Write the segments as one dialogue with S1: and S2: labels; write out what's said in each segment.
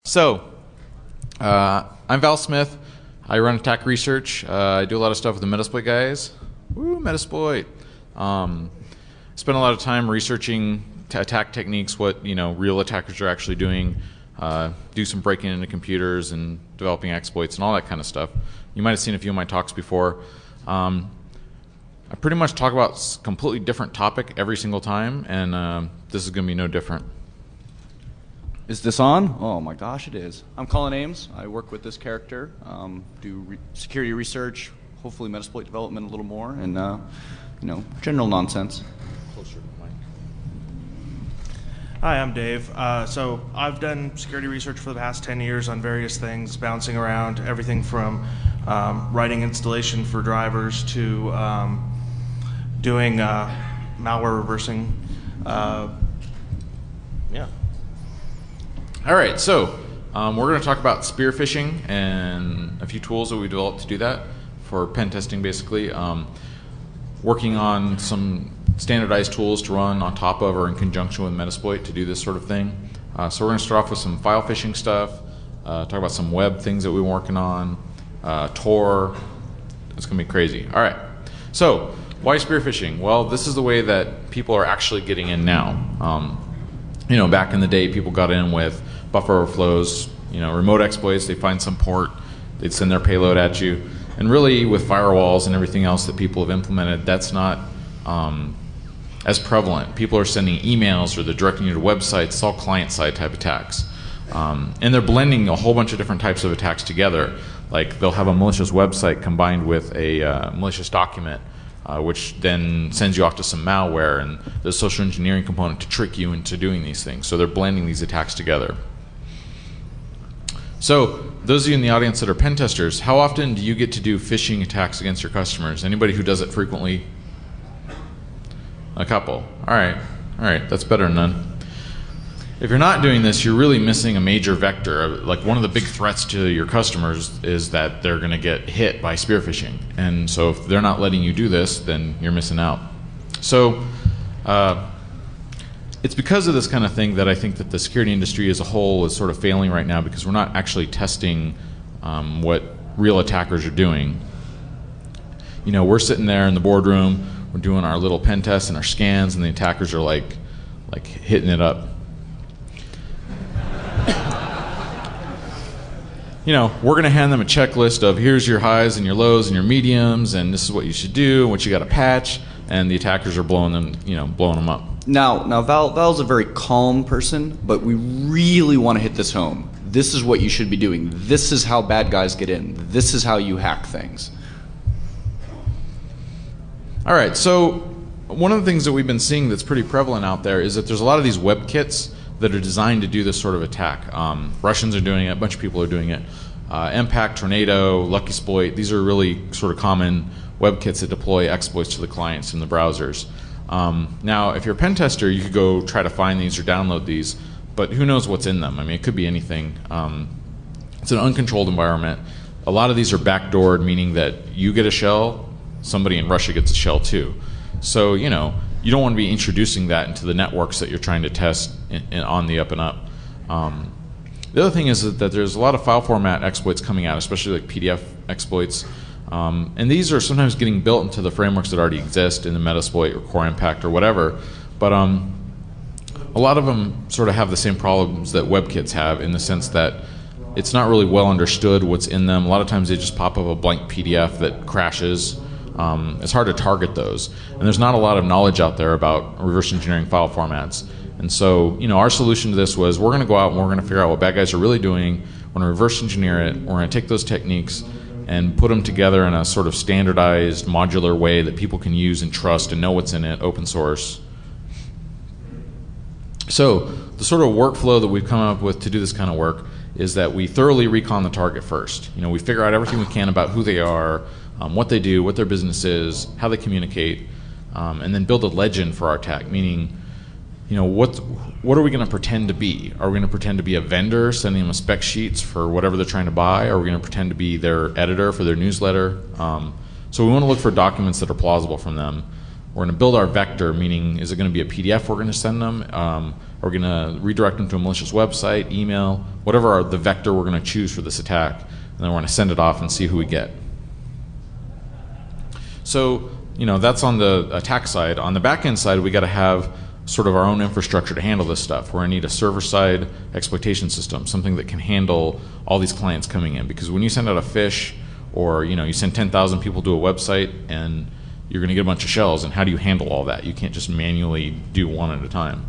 S1: So, I'm Valsmith. I run attack research. I do a lot of stuff with the Metasploit guys. Woo, Metasploit. Spend a lot of time researching attack techniques, what real attackers are actually doing. Do some breaking into computers and developing exploits and all that kind of stuff. You might have seen a few of my talks before. I pretty much talk about a completely different topic every single time, and this is going to be no different.
S2: Is this on? Oh my gosh, it is. I'm Colin Ames. I work with this character, do security research, hopefully Metasploit development a little more, and general nonsense.
S1: Closer to the mic.
S3: Hi, I'm Dave. So I've done security research for the past 10 years on various things, bouncing around everything from writing installation for drivers to doing malware reversing. Yeah.
S1: All right, so we're going to talk about spear phishing and a few tools that we developed to do that for pen testing, basically. Working on some standardized tools to run on top of or in conjunction with Metasploit to do this sort of thing. So we're going to start off with some file phishing stuff, talk about some web things that we've been working on, Tor. It's going to be crazy. All right, so why spear phishing? Well, this is the way that people are actually getting in now. Back in the day, people got in with buffer overflows, remote exploits. They find some port, they'd send their payload at you. And really, with firewalls and everything else that people have implemented, that's not as prevalent. People are sending emails or they're directing you to websites. It's all client-side type attacks. And they're blending a whole bunch of different types of attacks together. Like they'll have a malicious website combined with a malicious document, which then sends you off to some malware and the social engineering component to trick you into doing these things. So they're blending these attacks together. So those of you in the audience that are pen testers, how often do you get to do phishing attacks against your customers? Anybody who does it frequently? A couple. All right, that's better than none. If you're not doing this, you're really missing a major vector. Like one of the big threats to your customers is that they're going to get hit by spear phishing. And so if they're not letting you do this, then you're missing out. So it's because of this kind of thing that I think that the security industry as a whole is sort of failing right now, because we're not actually testing what real attackers are doing. We're sitting there in the boardroom, we're doing our little pen tests and our scans, and the attackers are like hitting it up. We're going to hand them a checklist of here's your highs and your lows and your mediums, and this is what you should do, and what you got to patch, and the attackers are blowing them up.
S2: Now Val's a very calm person, but we really want to hit this home. This is what you should be doing. This is how bad guys get in. This is how you hack things.
S1: All right, so one of the things that we've been seeing that's pretty prevalent out there is that there's a lot of these web kits that are designed to do this sort of attack. Russians are doing it, a bunch of people are doing it. Impact, Tornado, Lucky Exploit, these are really sort of common web kits that deploy exploits to the clients in the browsers. Now, if you're a pen tester, you could go try to find these or download these, but who knows what's in them? I mean, it could be anything. It's an uncontrolled environment. A lot of these are backdoored, meaning that you get a shell, somebody in Russia gets a shell too. So, you don't want to be introducing that into the networks that you're trying to test on the up and up. The other thing is that there's a lot of file format exploits coming out, especially like PDF exploits. And these are sometimes getting built into the frameworks that already exist in the Metasploit or Core Impact or whatever. But a lot of them sort of have the same problems that WebKits have, in the sense that it's not really well understood what's in them. A lot of times they just pop up a blank PDF that crashes. It's hard to target those. And there's not a lot of knowledge out there about reverse engineering file formats. And so, our solution to this was we're going to go out and we're going to figure out what bad guys are really doing. We're going to reverse engineer it. We're going to take those techniques and put them together in a sort of standardized, modular way that people can use and trust and know what's in it, open source. So the sort of workflow that we've come up with to do this kind of work is that we thoroughly recon the target first. We figure out everything we can about who they are, what they do, what their business is, how they communicate, and then build a legend for our attack, meaning what are we going to pretend to be? Are we going to pretend to be a vendor sending them spec sheets for whatever they're trying to buy? Are we going to pretend to be their editor for their newsletter? So we want to look for documents that are plausible from them. we're going to build our vector, meaning is it going to be a PDF we're going to send them? Are we going to redirect them to a malicious website, email, whatever the vector we're going to choose for this attack, and then we're going to send it off and see who we get. So, that's on the attack side. On the back-end side, we got to have sort of our own infrastructure to handle this stuff. We're going to need a server-side exploitation system, something that can handle all these clients coming in. Because when you send out a phish, or you send 10,000 people to a website, and you're going to get a bunch of shells, and how do you handle all that? You can't just manually do one at a time.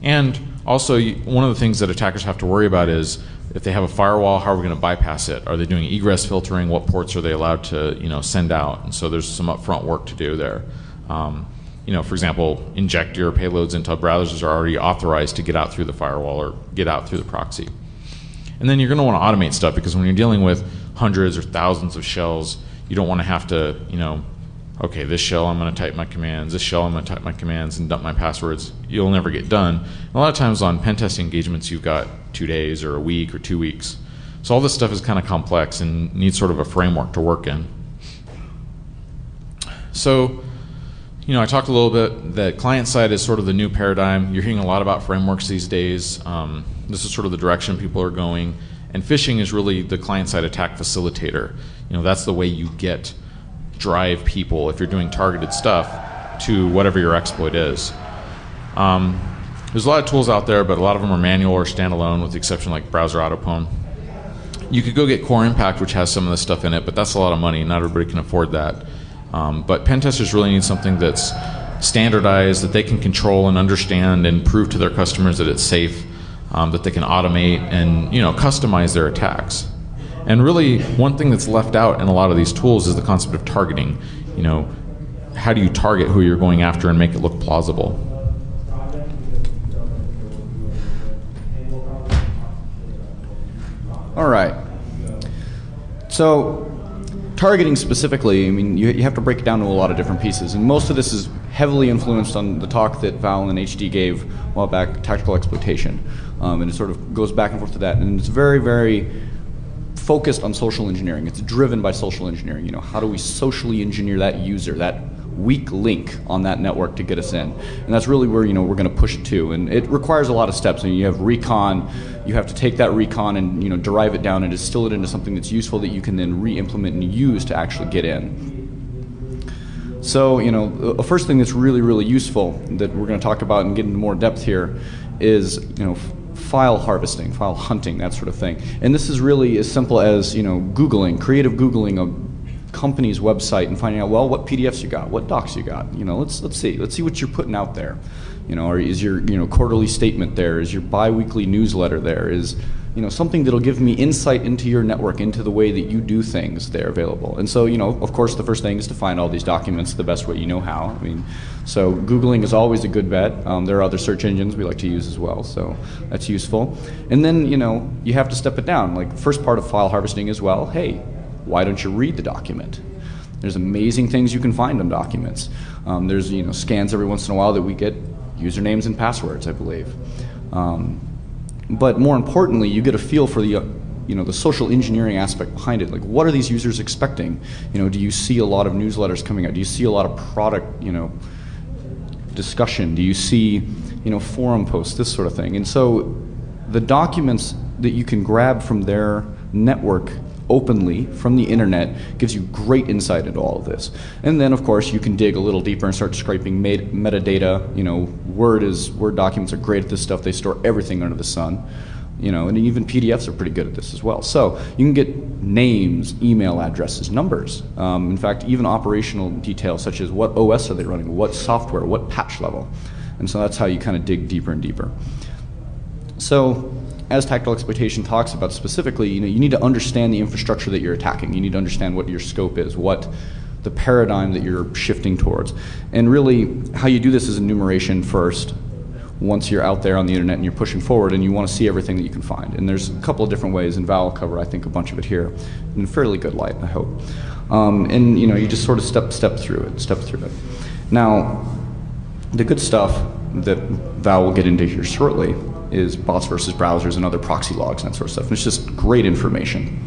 S1: And also, one of the things that attackers have to worry about is if they have a firewall, how are we going to bypass it? Are they doing egress filtering? What ports are they allowed to send out? And so there's some upfront work to do there. For example, inject your payloads into browsers that are already authorized to get out through the firewall or get out through the proxy. And then you're going to want to automate stuff, because when you're dealing with hundreds or thousands of shells, you don't want to have to, okay, this shell I'm going to type my commands, this shell I'm going to type my commands and dump my passwords. You'll never get done. And a lot of times on pen testing engagements, you've got 2 days or a week or 2 weeks. So all this stuff is kind of complex and needs sort of a framework to work in. So, I talked a little bit that client side is sort of the new paradigm. You're hearing a lot about frameworks these days. This is sort of the direction people are going. And phishing is really the client-side attack facilitator. That's the way you drive people, if you're doing targeted stuff, to whatever your exploit is. There's a lot of tools out there, but a lot of them are manual or standalone, with the exception like Browser Autopwn. You could go get Core Impact, which has some of this stuff in it, but that's a lot of money. Not everybody can afford that. But pen testers really need something that's standardized, that they can control and understand and prove to their customers that it's safe, that they can automate and customize their attacks. And really, one thing that's left out in a lot of these tools is the concept of targeting. How do you target who you're going after and make it look plausible?
S2: All right. So, targeting specifically, you have to break it down to a lot of different pieces, and most of this is heavily influenced on the talk that Val and HD gave a while back, tactical exploitation, and it sort of goes back and forth to that, and it's very, very focused on social engineering. It's driven by social engineering. How do we socially engineer that user, that weak link on that network to get us in? And that's really where we're going to push it to, and it requires a lot of steps. You have recon. You have to take that recon and derive it down and distill it into something that's useful that you can then re-implement and use to actually get in. So a first thing that's really, really useful that we're going to talk about and get into more depth here is file harvesting, file hunting, that sort of thing. And this is really as simple as Googling, creative Googling a company's website and finding out, well, what PDFs you got, what docs you got. Let's see what you're putting out there. Or is your quarterly statement there? Is your bi-weekly newsletter there? Is something that'll give me insight into your network, into the way that you do things there available. And so of course the first thing is to find all these documents the best way you know how. So Googling is always a good bet. There are other search engines we like to use as well, so that's useful. And then you have to step it down. Like the first part of file harvesting is, well, hey, why don't you read the document? There's amazing things you can find on documents. There's scans every once in a while that we get usernames and passwords, I believe. But more importantly, you get a feel for the social engineering aspect behind it. Like, what are these users expecting? Do you see a lot of newsletters coming out? Do you see a lot of product, discussion? Do you see, forum posts, this sort of thing? And so the documents that you can grab from their network openly from the internet gives you great insight into all of this. And then of course you can dig a little deeper and start scraping metadata. Word documents are great at this stuff. They store everything under the sun. And even PDFs are pretty good at this as well. So you can get names, email addresses, numbers. In fact, even operational details such as what OS are they running, what software, what patch level. And so that's how you kind of dig deeper and deeper. So as tactical exploitation talks about specifically, you need to understand the infrastructure that you're attacking. You need to understand what your scope is, what the paradigm that you're shifting towards. And really, how you do this is enumeration first. Once you're out there on the internet and you're pushing forward and you want to see everything that you can find. And there's a couple of different ways, and Val will cover, I think, a bunch of it here in fairly good light, I hope. And you just sort of step through it. Now, the good stuff that Val will get into here shortly is bots versus browsers and other proxy logs and that sort of stuff. And it's just great information.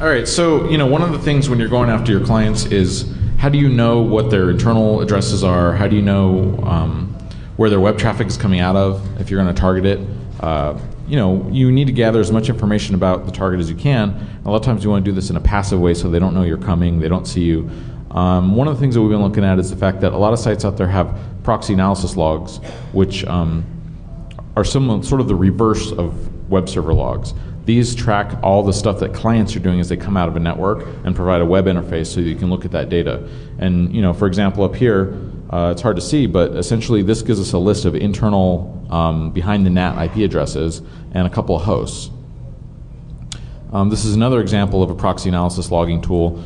S1: All right, so one of the things when you're going after your clients is how do you know what their internal addresses are? How do you know where their web traffic is coming out of if you're going to target it? You need to gather as much information about the target as you can. A lot of times you want to do this in a passive way so they don't know you're coming, they don't see you. One of the things that we've been looking at is the fact that a lot of sites out there have proxy analysis logs, which are sort of the reverse of web server logs. These track all the stuff that clients are doing as they come out of a network and provide a web interface so you can look at that data. And for example, up here, it's hard to see, but essentially this gives us a list of internal behind the NAT IP addresses and a couple of hosts. This is another example of a proxy analysis logging tool.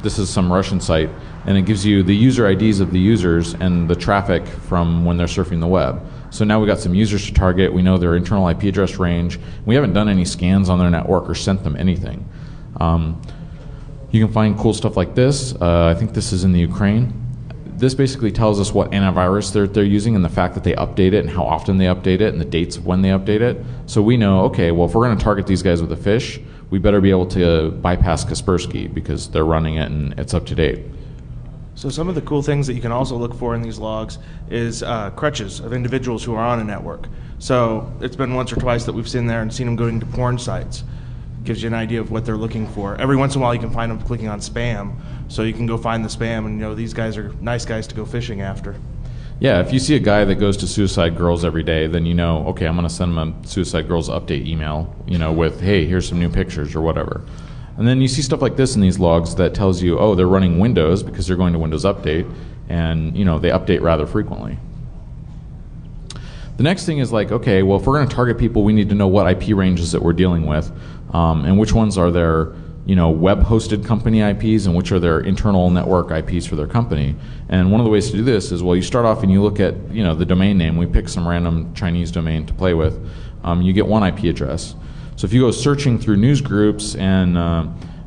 S1: This is some Russian site, and it gives you the user IDs of the users and the traffic from when they're surfing the web. So now we've got some users to target. We know their internal IP address range. We haven't done any scans on their network or sent them anything. You can find cool stuff like this. I think this is in the Ukraine. This basically tells us what antivirus they're using and the fact that they update it and how often they update it and the dates of when they update it. So we know, okay, well, if we're going to target these guys with a phish, we better be able to bypass Kaspersky because they're running it and it's up to date.
S3: So some of the cool things that you can also look for in these logs is crutches of individuals who are on a network. So it's been once or twice that we've seen there and seen them going to porn sites. Gives you an idea of what they're looking for. Every once in a while you can find them clicking on spam, so you can go find the spam and these guys are nice guys to go fishing after.
S1: Yeah, if you see a guy that goes to Suicide Girls every day, then okay, I'm going to send him a Suicide Girls update email, with, hey, here's some new pictures or whatever. And then you see stuff like this in these logs that tells you, oh, they're running Windows because they're going to Windows Update, and they update rather frequently. The next thing is like, okay, well, if we're going to target people, we need to know what IP ranges that we're dealing with, and which ones are their web-hosted company IPs and which are their internal network IPs for their company. And one of the ways to do this is, well, you start off and you look at the domain name. We pick some random Chinese domain to play with. You get one IP address. So if you go searching through news groups and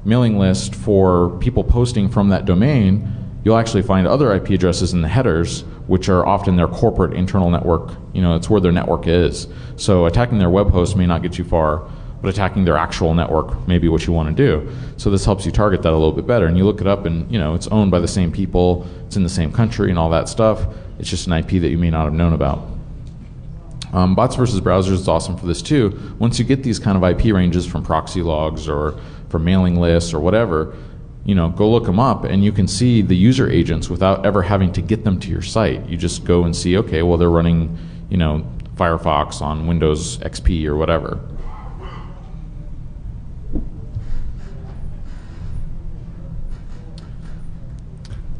S1: mailing lists for people posting from that domain, you'll actually find other IP addresses in the headers, which are often their corporate internal network. It's where their network is. So attacking their web host may not get you far, but attacking their actual network may be what you want to do. So this helps you target that a little bit better. And you look it up and it's owned by the same people, it's in the same country and all that stuff. It's just an IP that you may not have known about. Bots versus browsers is awesome for this too. Once you get these kind of IP ranges from proxy logs or from mailing lists or whatever, go look them up and you can see the user agents without ever having to get them to your site. You just go and see, okay, well, they're running, Firefox on Windows XP or whatever.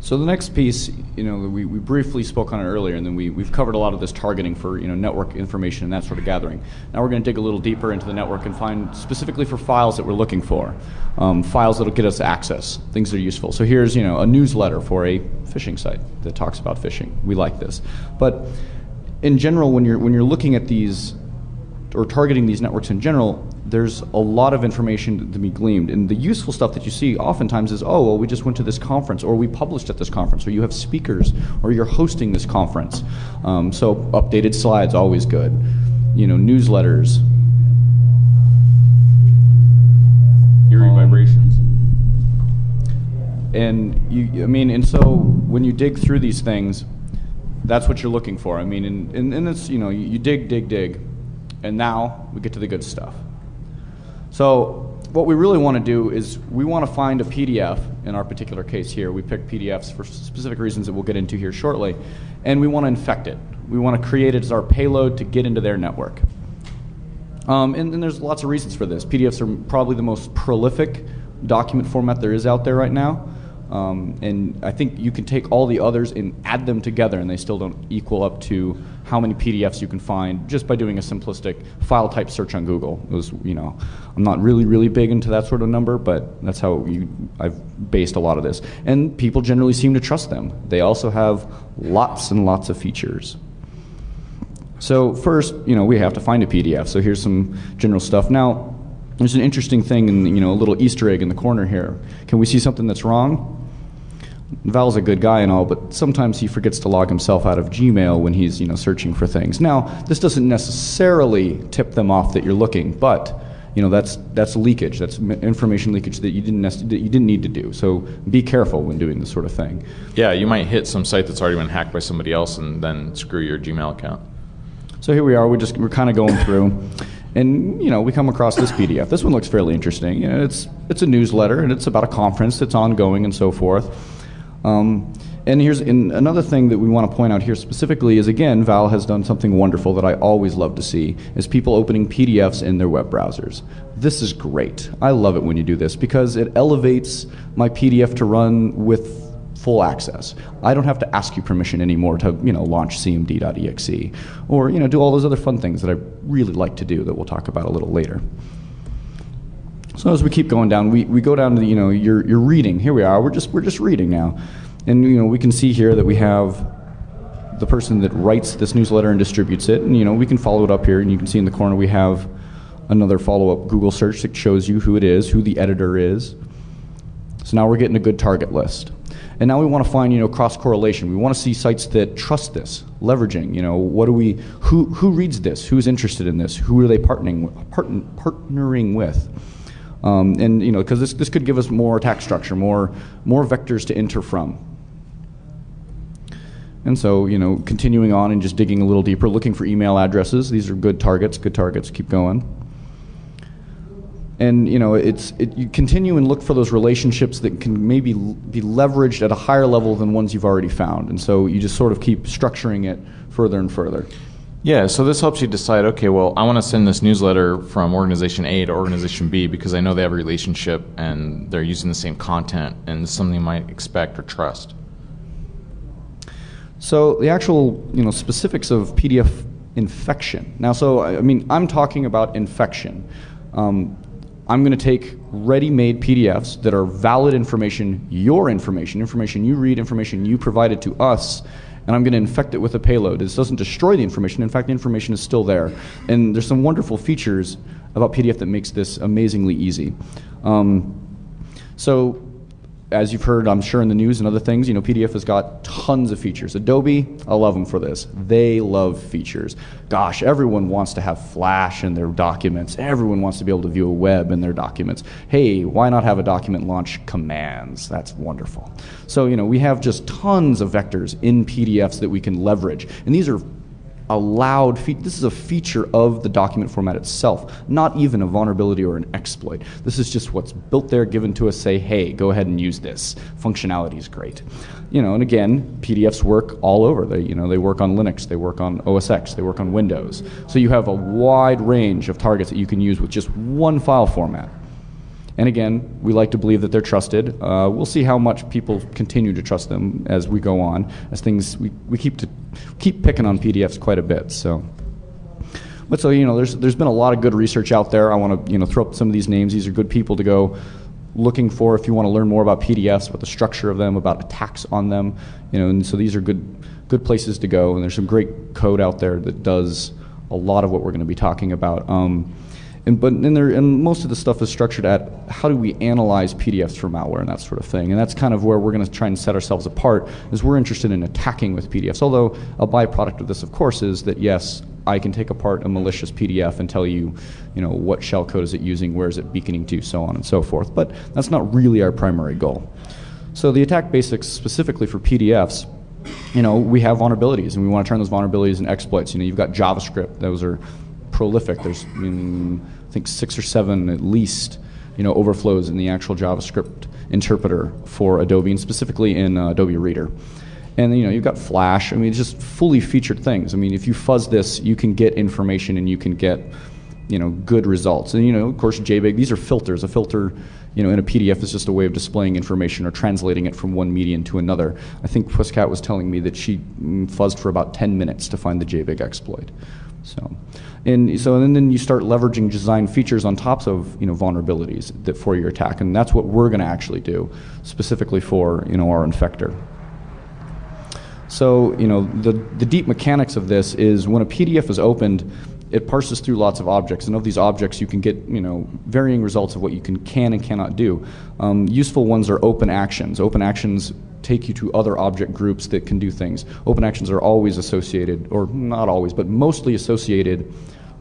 S2: So the next piece, we briefly spoke on it earlier, and then we've covered a lot of this targeting for network information and that sort of gathering. Now we're going to dig a little deeper into the network and find specifically for files that we're looking for, files that'll get us access, things that are useful. So here's a newsletter for a phishing site that talks about phishing. We like this, but in general, when you're looking at these or targeting these networks in general, there's a lot of information to be gleaned. And the useful stuff that you see oftentimes is, oh, well, we just went to this conference, or we published at this conference, or you have speakers, or you're hosting this conference. So updated slides, always good. Newsletters.
S1: Eerie vibrations.
S2: And so when you dig through these things, that's what you're looking for. And it's, you dig, and now we get to the good stuff. So what we really want to do is we want to find a PDF. In our particular case here, we pick PDFs for specific reasons that we'll get into here shortly, and we want to infect it. We want to create it as our payload to get into their network. And there's lots of reasons for this. PDFs are probably the most prolific document format there is out there right now. And I think you can take all the others and add them together, and they still don't equal up to how many PDFs you can find just by doing a simplistic file type search on Google. I'm not really big into that sort of number, but that's how I've based a lot of this. And people generally seem to trust them. They also have lots and lots of features. So first, we have to find a PDF. So here's some general stuff. Now, there's an interesting thing in, a little Easter egg in the corner here. Can we see something that's wrong? Val's a good guy and all, but sometimes he forgets to log himself out of Gmail when he's, searching for things. Now, this doesn't necessarily tip them off that you're looking, but that's leakage. That's information leakage that you didn't need to do. So be careful when doing this sort of thing.
S1: Yeah, you might hit some site that's already been hacked by somebody else and then screw your Gmail account.
S2: So here we are. We're kind of going through, and we come across this PDF. This one looks fairly interesting. It's a newsletter, and it's about a conference that's ongoing and so forth. And here's another thing that we want to point out here specifically is, again, Val has done something wonderful that I always love to see, is people opening PDFs in their web browsers. This is great. I love it when you do this because it elevates my PDF to run with full access. I don't have to ask you permission anymore to launch cmd.exe or do all those other fun things that I really like to do that we'll talk about a little later. So as we keep going down, we go down to you're reading. Here we are. We're just reading now. And we can see here that we have the person that writes this newsletter and distributes it, and we can follow it up here, and you can see in the corner we have another follow-up Google search that shows you who it is, who the editor is. So now we're getting a good target list. And now we want to find cross-correlation. We want to see sites that trust this, leveraging. Who reads this? Who's interested in this? Who are they partnering with? And because this could give us more attack structure, more vectors to enter from. And so, continuing on and just digging a little deeper, looking for email addresses. These are good targets, keep going. And, you continue and look for those relationships that can maybe be leveraged at a higher level than ones you've already found. And so you just sort of keep structuring it further and further.
S1: Yeah, so this helps you decide, okay, well, I want to send this newsletter from organization A to organization B because I know they have a relationship and they're using the same content and it's something you might expect or trust.
S2: So the actual, specifics of PDF infection. Now, I'm talking about infection. I'm going to take ready-made PDFs that are valid information, your information you read, information you provided to us, and I'm going to infect it with a payload. This doesn't destroy the information. In fact, the information is still there. And there's some wonderful features about PDF that makes this amazingly easy. So as you've heard, I'm sure, in the news and other things, PDF has got tons of features. Adobe, I love them for this. They love features. Gosh, everyone wants to have Flash in their documents. Everyone wants to be able to view a web in their documents. Hey, why not have a document launch commands? That's wonderful. So, we have just tons of vectors in PDFs that we can leverage. And these are allowed, this is a feature of the document format itself, not even a vulnerability or an exploit. This is just what's built there, given to us, say, hey, go ahead and use this. Functionality is great. And again, PDFs work all over. They work on Linux, they work on OS X, they work on Windows. So you have a wide range of targets that you can use with just one file format. And again, we like to believe that they're trusted. We'll see how much people continue to trust them as we go on, as we keep picking on PDFs quite a bit. So, but so there's been a lot of good research out there. I want to throw up some of these names. These are good people to go looking for if you want to learn more about PDFs, about the structure of them, about attacks on them. And so these are good places to go. And there's some great code out there that does a lot of what we're going to be talking about. And most of the stuff is structured at how do we analyze PDFs for malware and that sort of thing. And that's kind of where we're going to try and set ourselves apart, is we're interested in attacking with PDFs. Although a byproduct of this, of course, is that, yes, I can take apart a malicious PDF and tell you, what shell code is it using, where is it beaconing to, so on and so forth. But that's not really our primary goal. So the attack basics specifically for PDFs, we have vulnerabilities, and we want to turn those vulnerabilities into exploits. You've got JavaScript. Those are prolific. There's, I think 6 or 7 at least, overflows in the actual JavaScript interpreter for Adobe, and specifically in Adobe Reader. And you've got Flash. It's just fully featured things. If you fuzz this, you can get information and you can get, good results. And of course, JPEG. These are filters. A filter, in a PDF is just a way of displaying information or translating it from one medium to another. I think Pusscat was telling me that she fuzzed for about 10 minutes to find the JPEG exploit. And then you start leveraging design features on top of vulnerabilities for your attack, and that's what we're going to actually do specifically for our infector. So the deep mechanics of this is when a PDF is opened, it parses through lots of objects, and of these objects you can get varying results of what you can and cannot do. Useful ones are open actions. Open actions take you to other object groups that can do things. Open actions are always associated, or not always, but mostly associated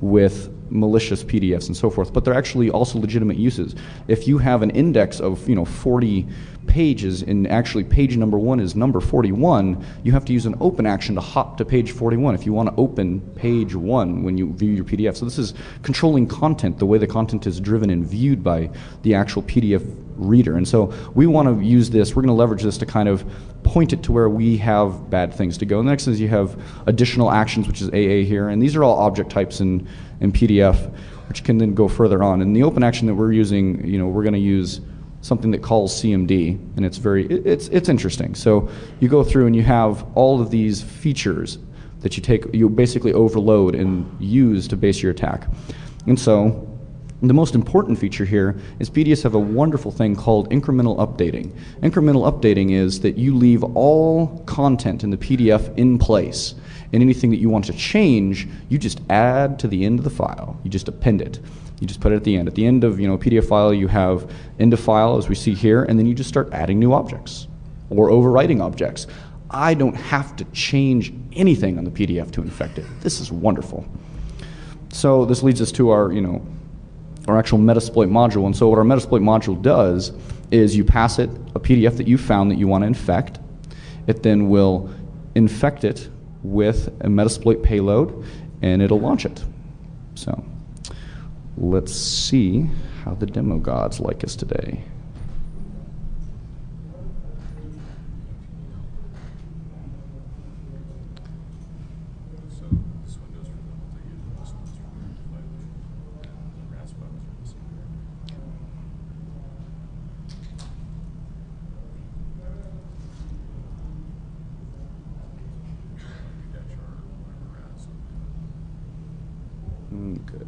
S2: with malicious PDFs and so forth, but they're actually also legitimate uses. If you have an index of 40 pages and actually page number 1 is number 41, you have to use an open action to hop to page 41 if you want to open page 1 when you view your PDF. So this is controlling content, the way the content is driven and viewed by the actual PDF reader. And so we want to use this, we're going to leverage this to kind of point it to where we have bad things to go. And the next is you have additional actions, which is AA here, and these are all object types in PDF, which can then go further on. And the open action that we're using, we're going to use something that calls CMD, and it's interesting. So you go through and you have all of these features that you basically overload and use to base your attack. And so the most important feature here is PDFs have a wonderful thing called incremental updating. Incremental updating is that you leave all content in the PDF in place, and anything that you want to change, you just add to the end of the file. You just append it. You just put it at the end. At the end of a PDF file, you have end of file, as we see here, and then you just start adding new objects or overwriting objects. I don't have to change anything on the PDF to infect it. This is wonderful. So this leads us to our actual Metasploit module. And so what our Metasploit module does is you pass it a PDF that you found that you want to infect. It then will infect it with a Metasploit payload, and it'll launch it. So let's see how the demo gods like us today. Good.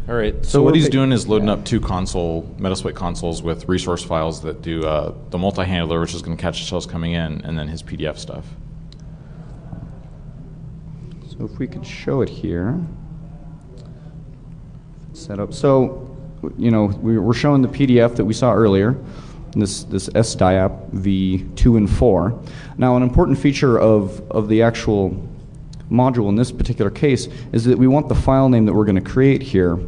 S1: All right, so what he's doing is loading up two Metasploit consoles with resource files that do the multi-handler, which is going to catch the shells coming in, and then his PDF stuff.
S2: So if we could show it here. Set up. So, we're showing the PDF that we saw earlier, this SDIAP v2 and 4. Now, an important feature of the actual module in this particular case is that we want the file name that we're going to create here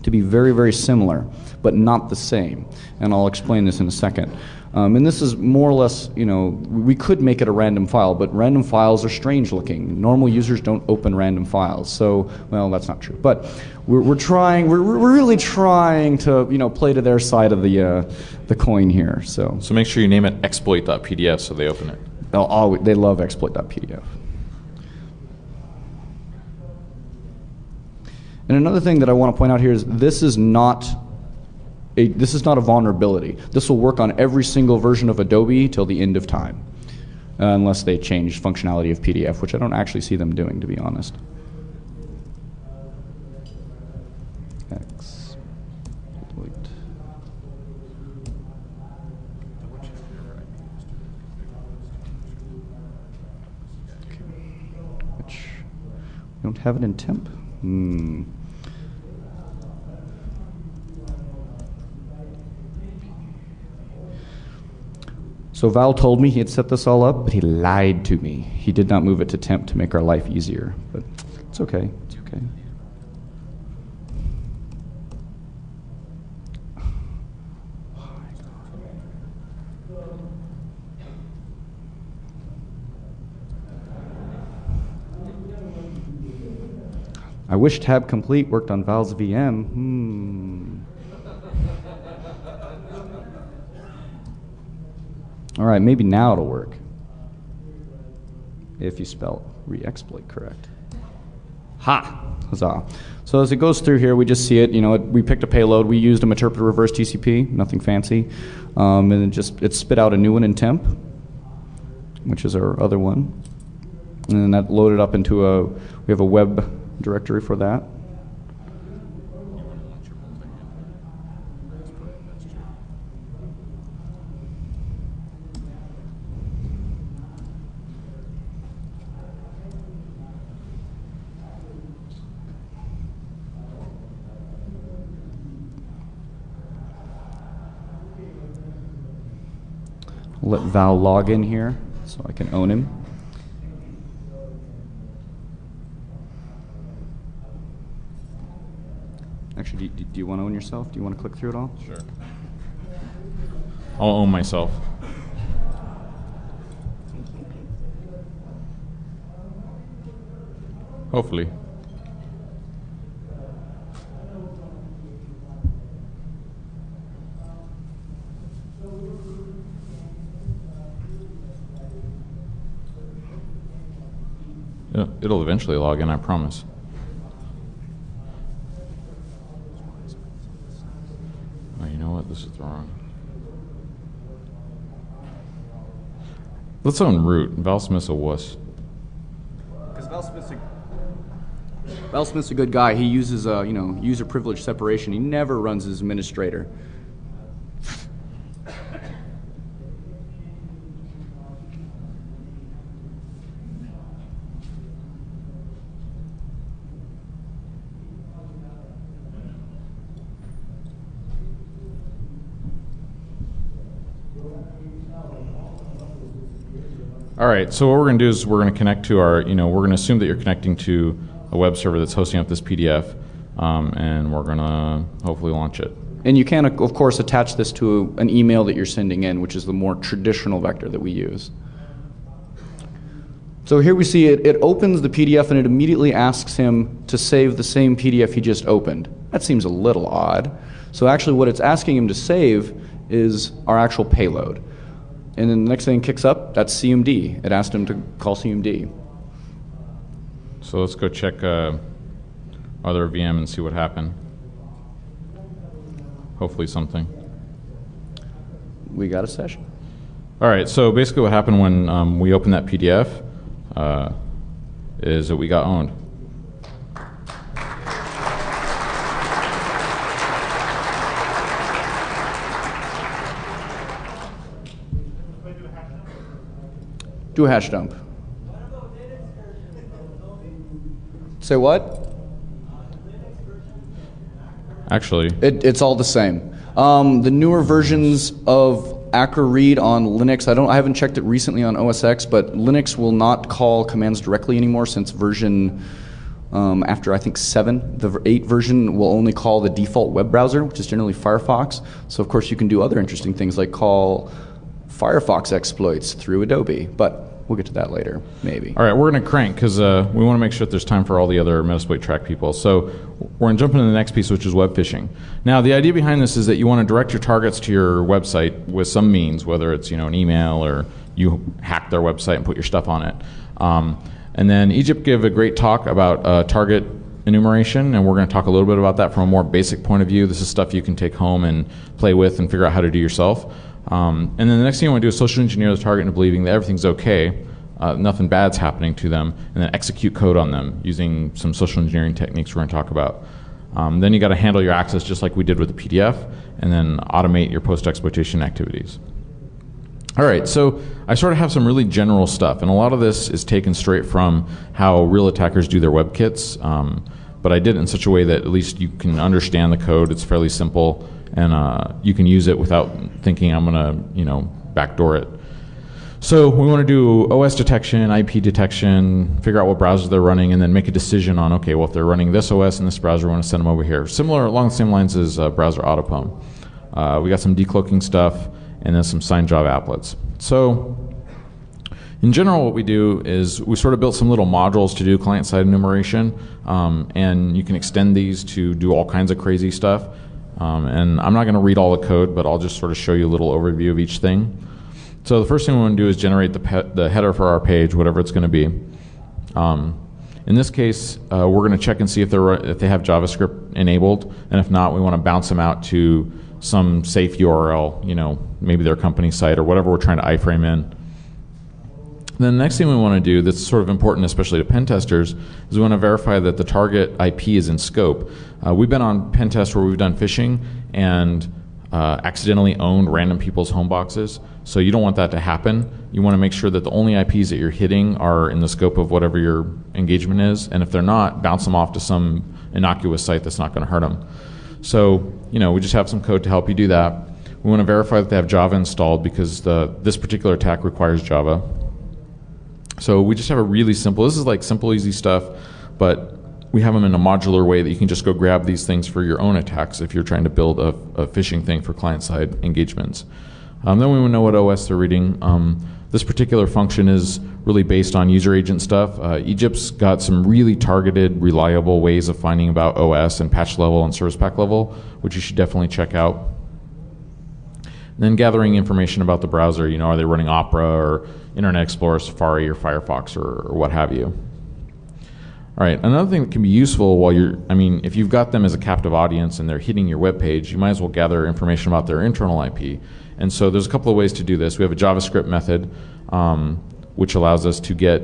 S2: to be very, very similar, but not the same. And I'll explain this in a second. And this is more or less, we could make it a random file, but random files are strange looking. Normal users don't open random files. So, well, that's not true. But we're really trying to, play to their side of the coin here. So
S1: make sure you name it exploit.pdf so they open it.
S2: They love exploit.pdf. And another thing that I want to point out here is this is not a vulnerability. This will work on every single version of Adobe till the end of time, unless they change functionality of PDF, which I don't actually see them doing, to be honest. Exploit. Okay. Which we don't have it in temp. So Val told me he had set this all up, but he lied to me. He did not move it to temp to make our life easier, but it's okay. It's okay. I wish tab complete worked on Val's VM. All right, maybe now it'll work. If you spell re-exploit correct. Ha! Huzzah. So as it goes through here, we just see it. We picked a payload. We used a interpreter reverse TCP, nothing fancy, and it spit out a new one in temp, which is our other one, and then that loaded up into we have a web directory for that. Let Val log in here so I can own him. Actually, do you want to own yourself? Do you want to click through it all?
S1: Sure. I'll own myself. Hopefully. It'll eventually log in, I promise. Oh, you know what? This is wrong. Let's own root. Valsmith's a wuss.
S2: Because Valsmith's a good guy. He uses user privilege separation. He never runs as administrator.
S1: All right, so what we're going to do is we're going to connect to our, we're going to assume that you're connecting to a web server that's hosting up this PDF, and we're going to hopefully launch it.
S2: And you can, of course, attach this to an email that you're sending in, which is the more traditional vector that we use. So here we see it opens the PDF and it immediately asks him to save the same PDF he just opened. That seems a little odd. So actually what it's asking him to save is our actual payload. And then the next thing it kicks up, that's CMD. It asked him to call CMD.
S1: So let's go check other VM and see what happened. Hopefully something.
S2: We got a session.
S1: All right, so basically what happened when we opened that PDF is that we got owned.
S2: Do a hash dump. Say what?
S1: Actually,
S2: it's all the same. The newer versions of Acro Read on Linux, I haven't checked it recently on OS X, but Linux will not call commands directly anymore since version after I think 7. The 8 version will only call the default web browser, which is generally Firefox. So of course you can do other interesting things like call Firefox exploits through Adobe, but we'll get to that later, maybe.
S1: All right, we're going to crank because we want to make sure that there's time for all the other Metasploit track people. So we're going to jump into the next piece, which is web phishing. Now, the idea behind this is that you want to direct your targets to your website with some means, whether it's an email or you hack their website and put your stuff on it. And then Egypt gave a great talk about target enumeration, and we're going to talk a little bit about that from a more basic point of view. This is stuff you can take home and play with and figure out how to do yourself. And then the next thing you want to do is social engineer the target into believing that everything's okay, nothing bad's happening to them, and then execute code on them using some social engineering techniques we're going to talk about. Then you got to handle your access just like we did with the PDF, and then automate your post-exploitation activities. All right, so I sort of have some really general stuff, and a lot of this is taken straight from how real attackers do their webkits, but I did it in such a way that at least you can understand the code. It's fairly simple, and you can use it without thinking I'm going to, backdoor it. So we want to do OS detection, IP detection, figure out what browsers they're running, and then make a decision on, okay, well, if they're running this OS in this browser, we want to send them over here. Similar, along the same lines as browser autopwn. We got some decloaking stuff, and then some signed Java applets. So in general, what we do is we sort of built some little modules to do client-side enumeration, and you can extend these to do all kinds of crazy stuff. And I'm not going to read all the code, but I'll just sort of show you a little overview of each thing. So the first thing we want to do is generate the header for our page, whatever it's going to be. In this case, we're going to check and see if they have JavaScript enabled, and if not, we want to bounce them out to some safe URL, maybe their company site or whatever we're trying to iframe in. Then the next thing we want to do that's sort of important, especially to pen testers, is we want to verify that the target IP is in scope. We've been on pen tests where we've done phishing and accidentally owned random people's home boxes. So you don't want that to happen. You want to make sure that the only IPs that you're hitting are in the scope of whatever your engagement is. And if they're not, bounce them off to some innocuous site that's not going to hurt them. So, we just have some code to help you do that. We want to verify that they have Java installed because this particular attack requires Java. So we just have a really simple, this is like simple, easy stuff, but we have them in a modular way that you can just go grab these things for your own attacks if you're trying to build a phishing thing for client-side engagements. Then we want to know what OS they're reading. This particular function is really based on user agent stuff. Egypt's got some really targeted, reliable ways of finding about OS and patch level and service pack level, which you should definitely check out. And then gathering information about the browser, are they running Opera or Internet Explorer, Safari, or Firefox, or what have you. All right, another thing that can be useful while if you've got them as a captive audience and they're hitting your web page, you might as well gather information about their internal IP. And so there's a couple of ways to do this. We have a JavaScript method, which allows us to get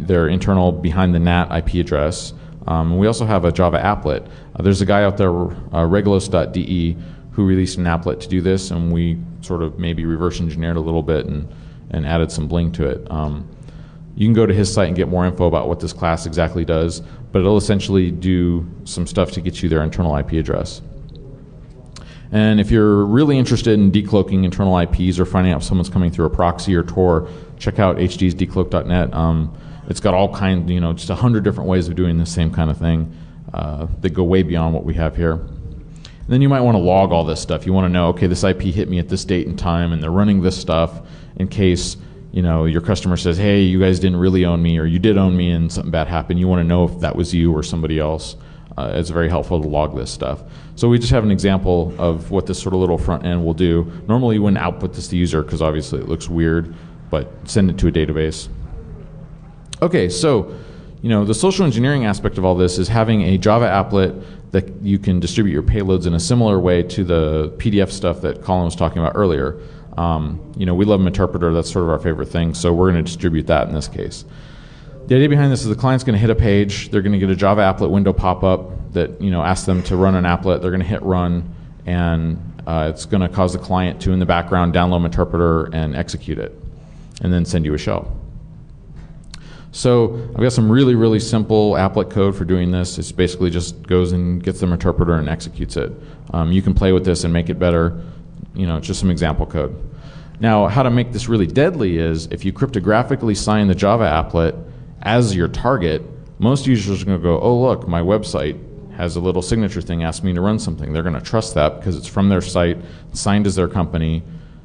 S1: their internal behind the NAT IP address. We also have a Java applet. There's a guy out there, regulos.de, who released an applet to do this, and we sort of maybe reverse engineered a little bit and added some bling to it. You can go to his site and get more info about what this class exactly does, but it'll essentially do some stuff to get you their internal IP address. And if you're really interested in decloaking internal IPs or finding out if someone's coming through a proxy or Tor, check out hdsdecloak.net. It's got all kinds, just 100 different ways of doing the same kind of thing that go way beyond what we have here. And then you might want to log all this stuff. You want to know, okay, this IP hit me at this date and time, and they're running this stuff in case your customer says, hey, you guys didn't really own me, or you did own me and something bad happened. You want to know if that was you or somebody else. It's very helpful to log this stuff. So we just have an example of what this sort of little front end will do. Normally you wouldn't output this to the user because obviously it looks weird, but send it to a database. Okay, so the social engineering aspect of all this is having a Java applet that you can distribute your payloads in a similar way to the PDF stuff that Colin was talking about earlier. We love an interpreter. That's sort of our favorite thing, so we're going to distribute that in this case. The idea behind this is the client's going to hit a page. They're going to get a Java applet window pop up that asks them to run an applet. They're going to hit run, and it's going to cause the client to, in the background, download an interpreter and execute it, and then send you a shell. So I've got some really, really simple applet code for doing this. It's basically just goes and gets the interpreter and executes it. You can play with this and make it better. It's just some example code. Now, how to make this really deadly is if you cryptographically sign the Java applet as your target, most users are going to go, oh, look, my website has a little signature thing, asks me to run something. They're going to trust that because it's from their site, signed as their company.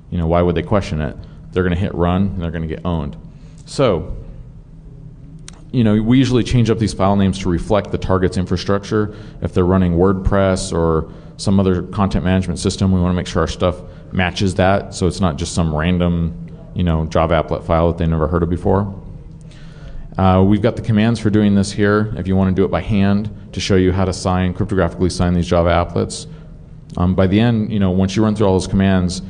S1: Why would they question it? They're going to hit run, and they're going to get owned. So, we usually change up these file names to reflect the target's infrastructure. If they're running WordPress or some other content management system, we want to make sure our stuff matches that, so it's not just some random, Java applet file that they never heard of before. We've got the commands for doing this here if you want to do it by hand to show you how to cryptographically sign these Java applets. By the end, once you run through all those commands,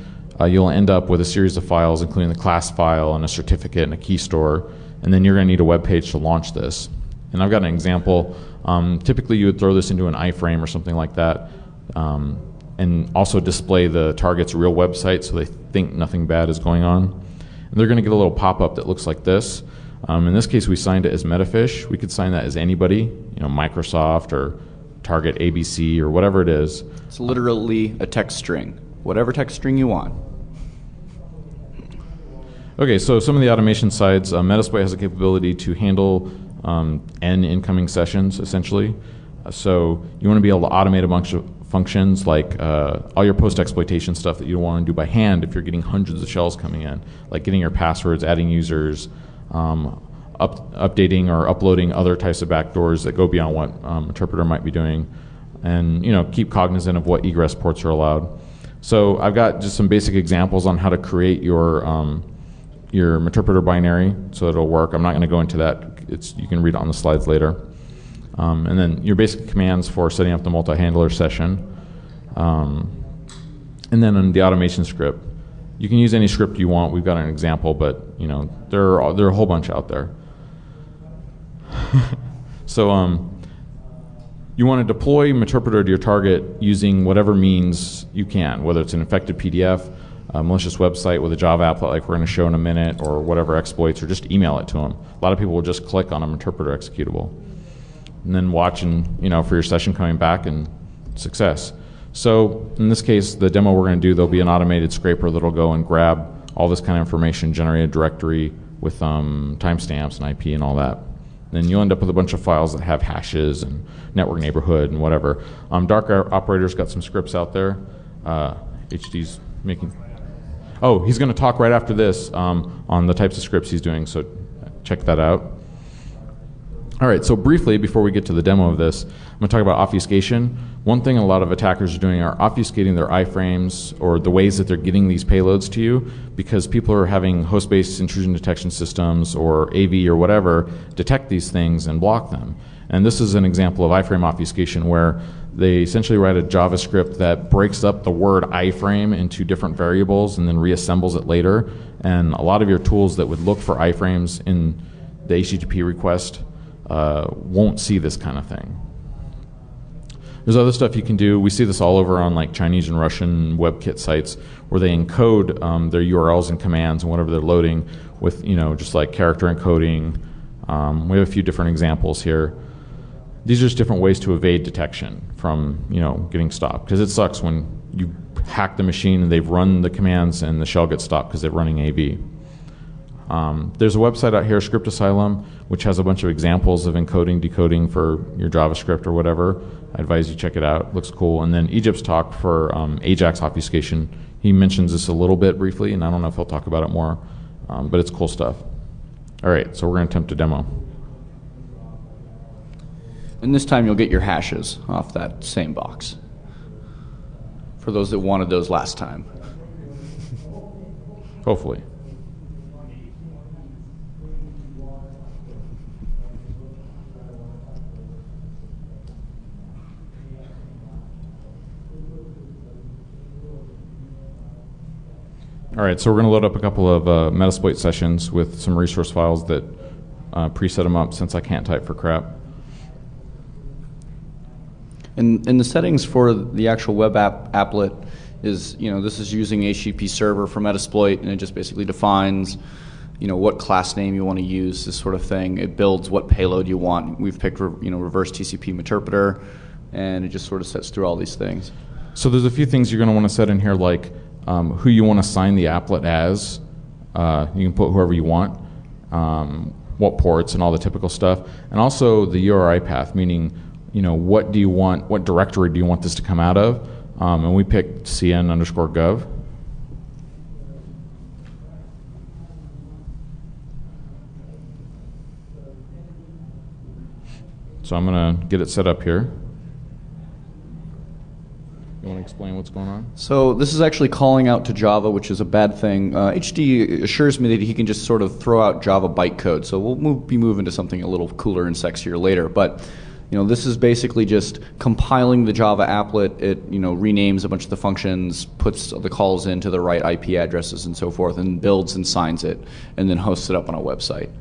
S1: you'll end up with a series of files, including the class file and a certificate and a key store, and then you're going to need a web page to launch this. And I've got an example. Typically, you would throw this into an iframe or something like that, and also display the target's real website so they think nothing bad is going on. And they're going to get a little pop-up that looks like this. In this case, we signed it as Metafish. We could sign that as anybody, Microsoft or Target ABC or whatever it is.
S2: It's literally a text string, whatever text string you want.
S1: Okay, so some of the automation sides, Metasploit has a capability to handle n incoming sessions, essentially. So you want to be able to automate a bunch of functions like all your post-exploitation stuff that you don't want to do by hand if you're getting hundreds of shells coming in, like getting your passwords, adding users, updating or uploading other types of backdoors that go beyond what interpreter might be doing, and keep cognizant of what egress ports are allowed. So I've got just some basic examples on how to create your interpreter binary so that it'll work. I'm not going to go into that you can read it on the slides later. And then your basic commands for setting up the multi-handler session. And then in the automation script, you can use any script you want. We've got an example, but there are a whole bunch out there. So you want to deploy Meterpreter to your target using whatever means you can, whether it's an infected PDF, a malicious website with a Java applet like we're going to show in a minute, or whatever exploits, or just email it to them. A lot of people will just click on a Meterpreter executable and then watch for your session coming back and success. So in this case, the demo we're going to do, there'll be an automated scraper that'll go and grab all this kind of information, generate a directory with timestamps and IP and all that. Then you'll end up with a bunch of files that have hashes and network neighborhood and whatever. Dark Operator's got some scripts out there. HD's making... Oh, he's going to talk right after this on the types of scripts he's doing, so check that out. All right, so briefly, before we get to the demo of this, I'm going to talk about obfuscation. One thing a lot of attackers are doing are obfuscating their iframes or the ways that they're getting these payloads to you, because people are having host-based intrusion detection systems or AV or whatever detect these things and block them. And this is an example of iframe obfuscation, where they essentially write a JavaScript that breaks up the word iframe into different variables and then reassembles it later. And a lot of your tools that would look for iframes in the HTTP request won't see this kind of thing. There's other stuff you can do. We see this all over on like Chinese and Russian WebKit sites, where they encode their URLs and commands and whatever they're loading with just like character encoding. We have a few different examples here. These are just different ways to evade detection from getting stopped, because it sucks when you hack the machine and they've run the commands and the shell gets stopped because they're running AV. There's a website out here, Script Asylum, which has a bunch of examples of encoding, decoding for your JavaScript or whatever. I advise you check it out. It looks cool. And then Egypt's talk for AJAX obfuscation. He mentions this a little bit briefly, and I don't know if he'll talk about it more, but it's cool stuff. All right, so we're going to attempt a demo.
S2: And this time you'll get your hashes off that same box, for those that wanted those last time.
S1: Hopefully. All right, so we're going to load up a couple of Metasploit sessions with some resource files that preset them up, since I can't type for crap.
S2: And the settings for the actual web applet is, this is using HTTP server for Metasploit, and it just basically defines, what class name you want to use, this sort of thing. It builds what payload you want. We've picked, reverse TCP Meterpreter, and it just sort of sets through all these things.
S1: So there's a few things you're going to want to set in here, like who you want to sign the applet as. You can put whoever you want, what ports, and all the typical stuff. And also the URI path, meaning, what do you want, what directory do you want this to come out of? And we picked cn_gov. So I'm going to get it set up here. You want to explain what's going on?
S2: So this is actually calling out to Java, which is a bad thing. HD assures me that he can just sort of throw out Java bytecode. So we'll be moving to something a little cooler and sexier later. But this is basically just compiling the Java applet. It renames a bunch of the functions, puts the calls into the right IP addresses and so forth, and builds and signs it, and then hosts it up on a website.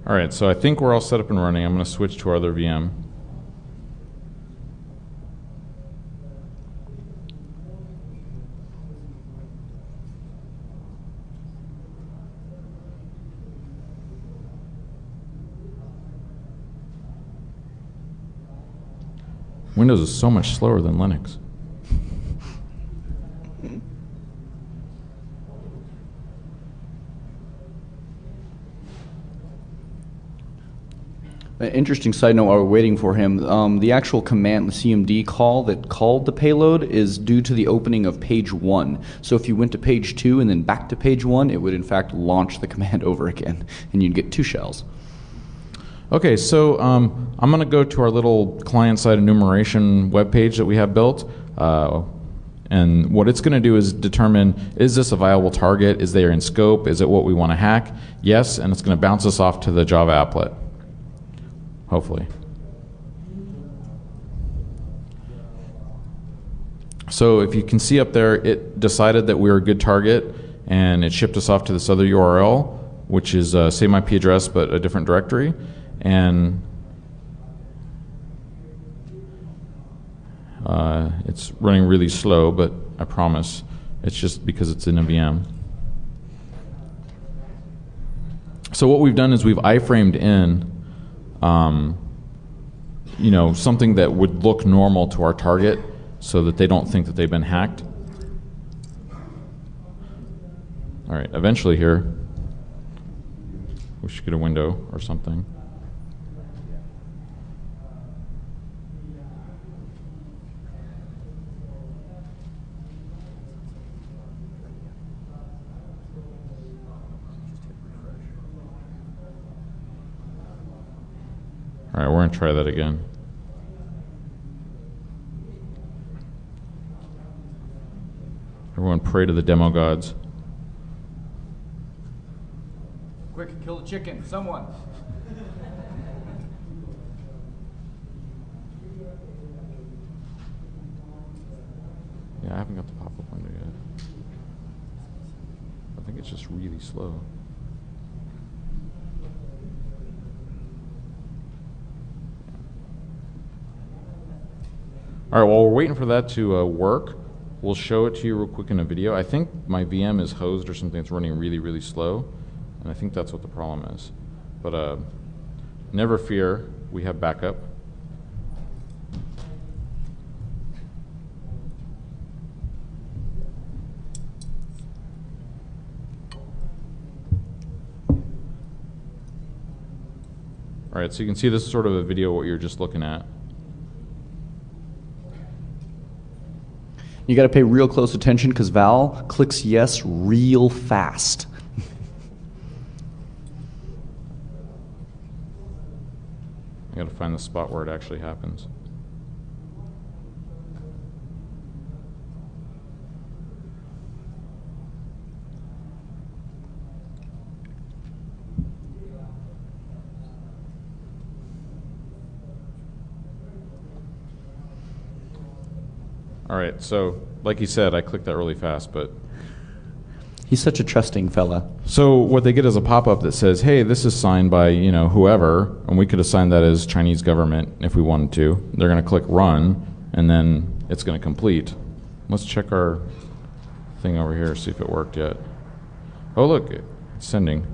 S1: All right, so I think we're all set up and running. I'm going to switch to our other VM. Windows is so much slower than Linux.
S2: An interesting side note while we're waiting for him, the actual command, the CMD call that called the payload, is due to the opening of page 1. So if you went to page 2 and then back to page 1, it would in fact launch the command over again, and you'd get 2 shells.
S1: Okay, so I'm going to go to our little client-side enumeration web page that we have built. And what it's going to do is determine, is this a viable target? Is there in scope? Is it what we want to hack? Yes, and it's going to bounce us off to the Java applet, hopefully. So if you can see up there, it decided that we were a good target, and it shipped us off to this other URL, which is same IP address but a different directory. And it's running really slow, but I promise it's just because it's in a VM. So what we've done is we've iframed in something that would look normal to our target so that they don't think that they've been hacked. All right, eventually here, we should get a window or something. All right, we're going to try that again. Everyone pray to the demo gods.
S2: Quick, kill the chicken, someone.
S1: Yeah, I haven't got the pop-up window yet. I think it's just really slow. All right, while we're waiting for that to work, we'll show it to you real quick in a video. I think my VM is hosed or something. It's running really, really slow, and I think that's what the problem is. But never fear, we have backup. All right, so you can see this is sort of a video of what you're just looking at.
S2: You got to pay real close attention because Val clicks yes real fast.
S1: I got to find the spot where it actually happens. All right, so like he said, I clicked that really fast, but...
S2: He's such a trusting fella.
S1: So what they get is a pop-up that says, hey, this is signed by, whoever, and we could assign that as Chinese government if we wanted to. They're going to click run, and then it's going to complete. Let's check our thing over here, see if it worked yet. Oh, look, it's sending.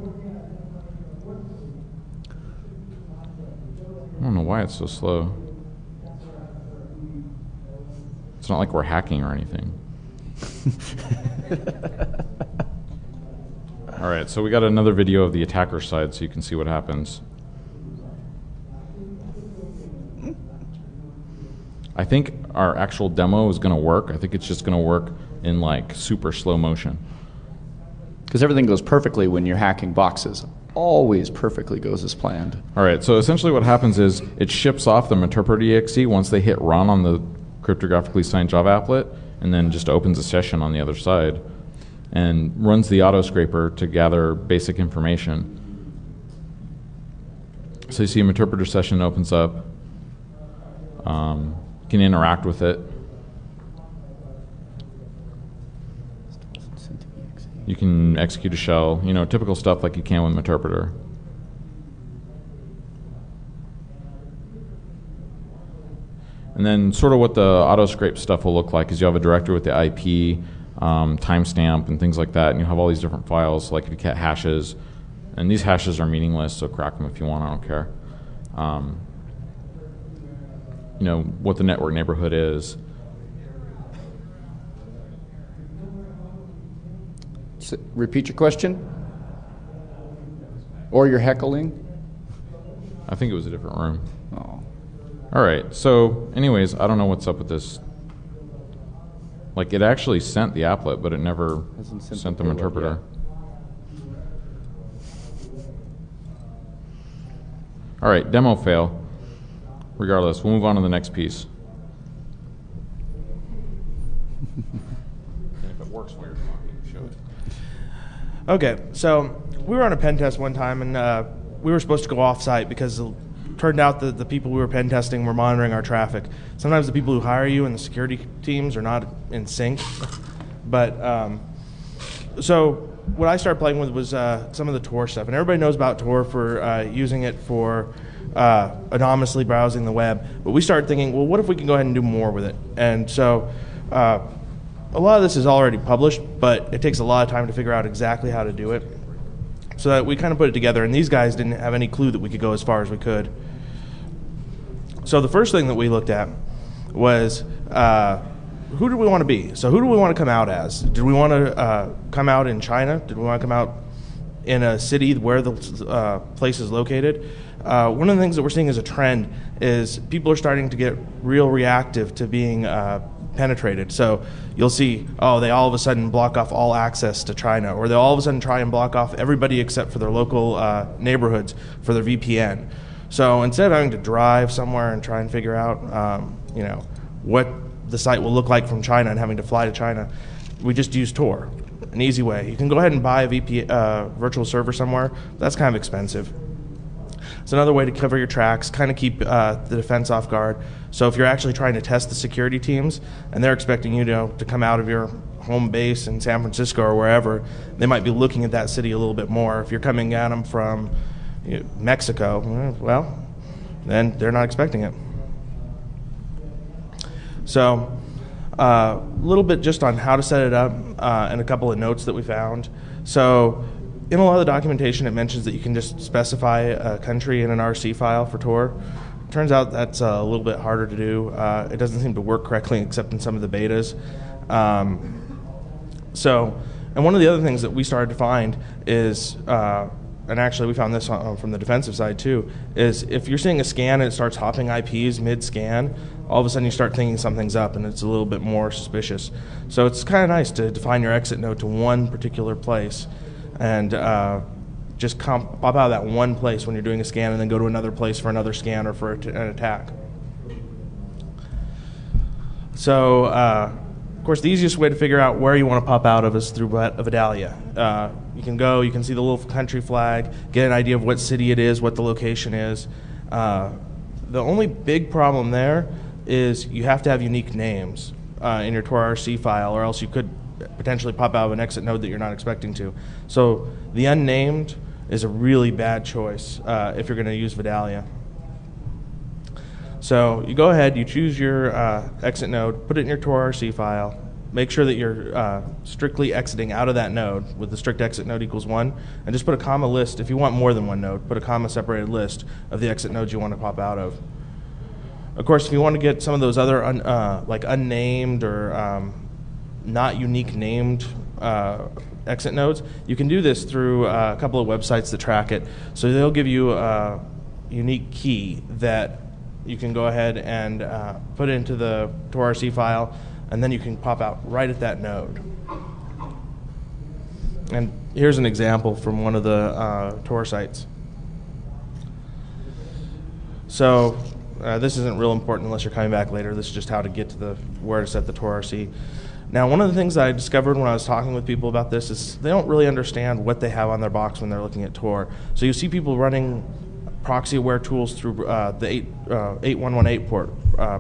S1: I don't know why it's so slow. It's not like we're hacking or anything. All right, so we got another video of the attacker side so you can see what happens. I think our actual demo is going to work. I think it's just going to work in like super slow motion.
S2: Because everything goes perfectly when you're hacking boxes. Always perfectly goes as planned.
S1: All right, so essentially what happens is it ships off the interpreter.exe once they hit run on the cryptographically signed Java applet, and then just opens a session on the other side and runs the auto scraper to gather basic information. So you see an interpreter session opens up. You can interact with it. You can execute a shell, typical stuff like you can with interpreter. And then sort of what the auto scrape stuff will look like is you have a directory with the IP, timestamp, and things like that, and you have all these different files, like if you get hashes, and these hashes are meaningless, so crack them if you want, I don't care. What the network neighborhood is.
S2: So, repeat your question? Or you're heckling?
S1: I think it was a different room.
S2: Oh.
S1: All right, so anyways, I don't know what's up with this. Like, it actually sent the applet, but it never sent the interpreter. All right, demo fail. Regardless, we'll move on to the next piece.
S3: Okay, so we were on a pen test one time, and we were supposed to go off-site because it turned out that the people we were pen testing were monitoring our traffic. Sometimes the people who hire you and the security teams are not in sync. But so what I started playing with was some of the Tor stuff, and everybody knows about Tor for using it for anonymously browsing the web. But we started thinking, well, what if we can go ahead and do more with it? And so a lot of this is already published, but it takes a lot of time to figure out exactly how to do it. So that we kind of put it together, and these guys didn't have any clue that we could go as far as we could. So the first thing that we looked at was who do we want to be? So who do we want to come out as? Did we want to come out in China? Did we want to come out in a city where the place is located? One of the things that we're seeing as a trend is people are starting to get real reactive to being penetrated. So you'll see, they all of a sudden block off all access to China, or they all of a sudden try and block off everybody except for their local neighborhoods for their VPN. So instead of having to drive somewhere and try and figure out, what the site will look like from China and having to fly to China, we just use Tor, an easy way. You can go ahead and buy a virtual server somewhere. That's kind of expensive. It's another way to cover your tracks, kind of keep the defense off guard. So if you're actually trying to test the security teams and they're expecting you to come out of your home base in San Francisco or wherever, they might be looking at that city a little bit more. If you're coming at them from Mexico, well, then they're not expecting it. So a little bit just on how to set it up and a couple of notes that we found. So in a lot of the documentation, it mentions that you can just specify a country in an RC file for Tor. Turns out that's a little bit harder to do. It doesn't seem to work correctly except in some of the betas. And one of the other things that we started to find is, and actually we found this from the defensive side too, is if you're seeing a scan and it starts hopping IPs mid-scan, all of a sudden you start thinking something's up and it's a little bit more suspicious. So it's kind of nice to define your exit node to one particular place and just pop out of that one place when you're doing a scan and then go to another place for another scan or for an attack. So, of course, the easiest way to figure out where you want to pop out of is through Vidalia. You can see the little country flag, get an idea of what city it is, what the location is. The only big problem there is you have to have unique names in your Tor RC file, or else you could potentially pop out of an exit node that you're not expecting to. So the unnamed is a really bad choice if you're going to use Vidalia. So you go ahead, you choose your exit node, put it in your Tor RC file, make sure that you're strictly exiting out of that node with the strict exit node equals 1, and just put a comma list. If you want more than one node, put a comma separated list of the exit nodes you want to pop out of. Of course, if you want to get some of those other like unnamed or not unique named exit nodes, you can do this through a couple of websites that track it. So they'll give you a unique key that you can go ahead and put into the Tor RC file, and then you can pop out right at that node. And here's an example from one of the Tor sites. So this isn't real important unless you're coming back later. This is just how to get to where to set the Tor RC. Now, one of the things that I discovered when I was talking with people about this is they don't really understand what they have on their box when they're looking at Tor. So you see people running proxy-aware tools through the 8118 port,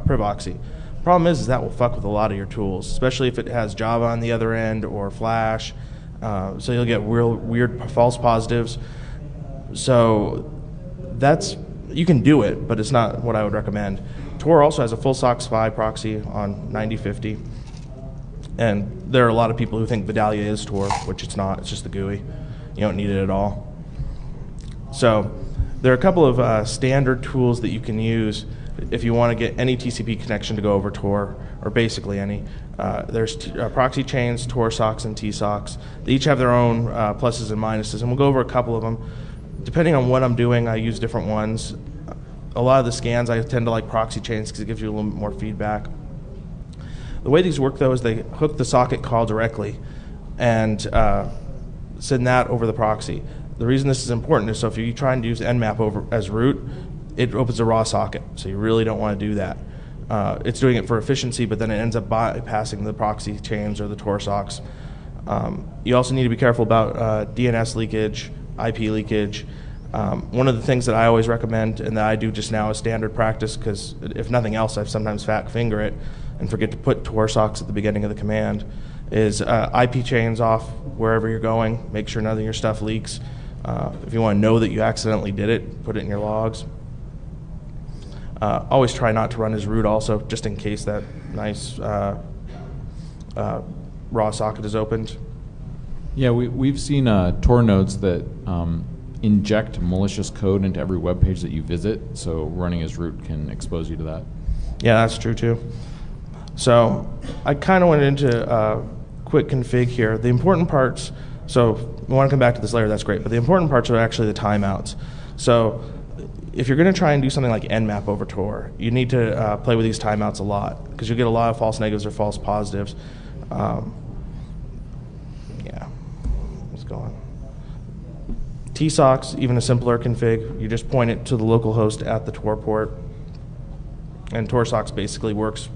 S3: privoxy. Problem is that will fuck with a lot of your tools, especially if it has Java on the other end or Flash. So you'll get real weird false positives. So you can do it, but it's not what I would recommend. Tor also has a full SOC 5 proxy on 9050. And there are a lot of people who think Vidalia is Tor, which it's not. It's just the GUI. You don't need it at all. So there are a couple of standard tools that you can use if you want to get any TCP connection to go over Tor, or basically any. There's proxy chains, Tor socks, and T-socks. They each have their own pluses and minuses, and we'll go over a couple of them. Depending on what I'm doing, I use different ones. A lot of the scans, I tend to like proxy chains because it gives you a little bit more feedback. The way these work, though, is they hook the socket call directly and send that over the proxy. The reason this is important is so if you try and use Nmap as root, it opens a raw socket, so you really don't want to do that. It's doing it for efficiency, but then it ends up bypassing the proxy chains or the Tor socks. You also need to be careful about DNS leakage, IP leakage. One of the things that I always recommend and that I do just now as standard practice, because if nothing else, I sometimes fat finger it and forget to put Tor socks at the beginning of the command, is IP chains off wherever you're going. Make sure none of your stuff leaks. If you want to know that you accidentally did it, put it in your logs. Always try not to run as root also, just in case that nice raw socket is opened.
S1: Yeah, we've seen Tor nodes that inject malicious code into every web page that you visit, so running as root can expose you to that.
S3: Yeah, that's true too. So I kind of went into quick config here. The important parts, so we want to come back to this later, that's great, but the important parts are actually the timeouts. So if you're going to try and do something like nmap over Tor, you need to play with these timeouts a lot, because you'll get a lot of false negatives or false positives. Yeah, let's go on. tsocks, even a simpler config. You just point it to the local host at the Tor port, and Tor socks basically works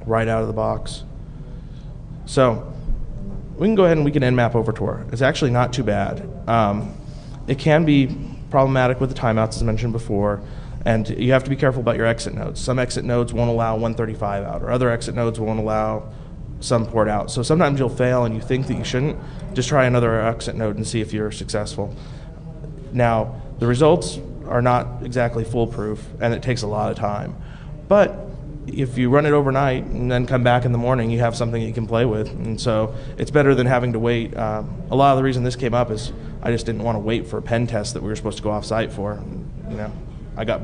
S3: right out of the box. So we can go ahead and we can nmap over Tor. It's actually not too bad. It can be problematic with the timeouts, as mentioned before, and you have to be careful about your exit nodes. Some exit nodes won't allow 135 out, or other exit nodes won't allow some port out. So sometimes you'll fail and you think that you shouldn't. Just try another exit node and see if you're successful. Now, the results are not exactly foolproof, and it takes a lot of time. But if you run it overnight and then come back in the morning, you have something that you can play with. And so it's better than having to wait. A lot of the reason this came up is I just didn't want to wait for a pen test that we were supposed to go off-site for. I got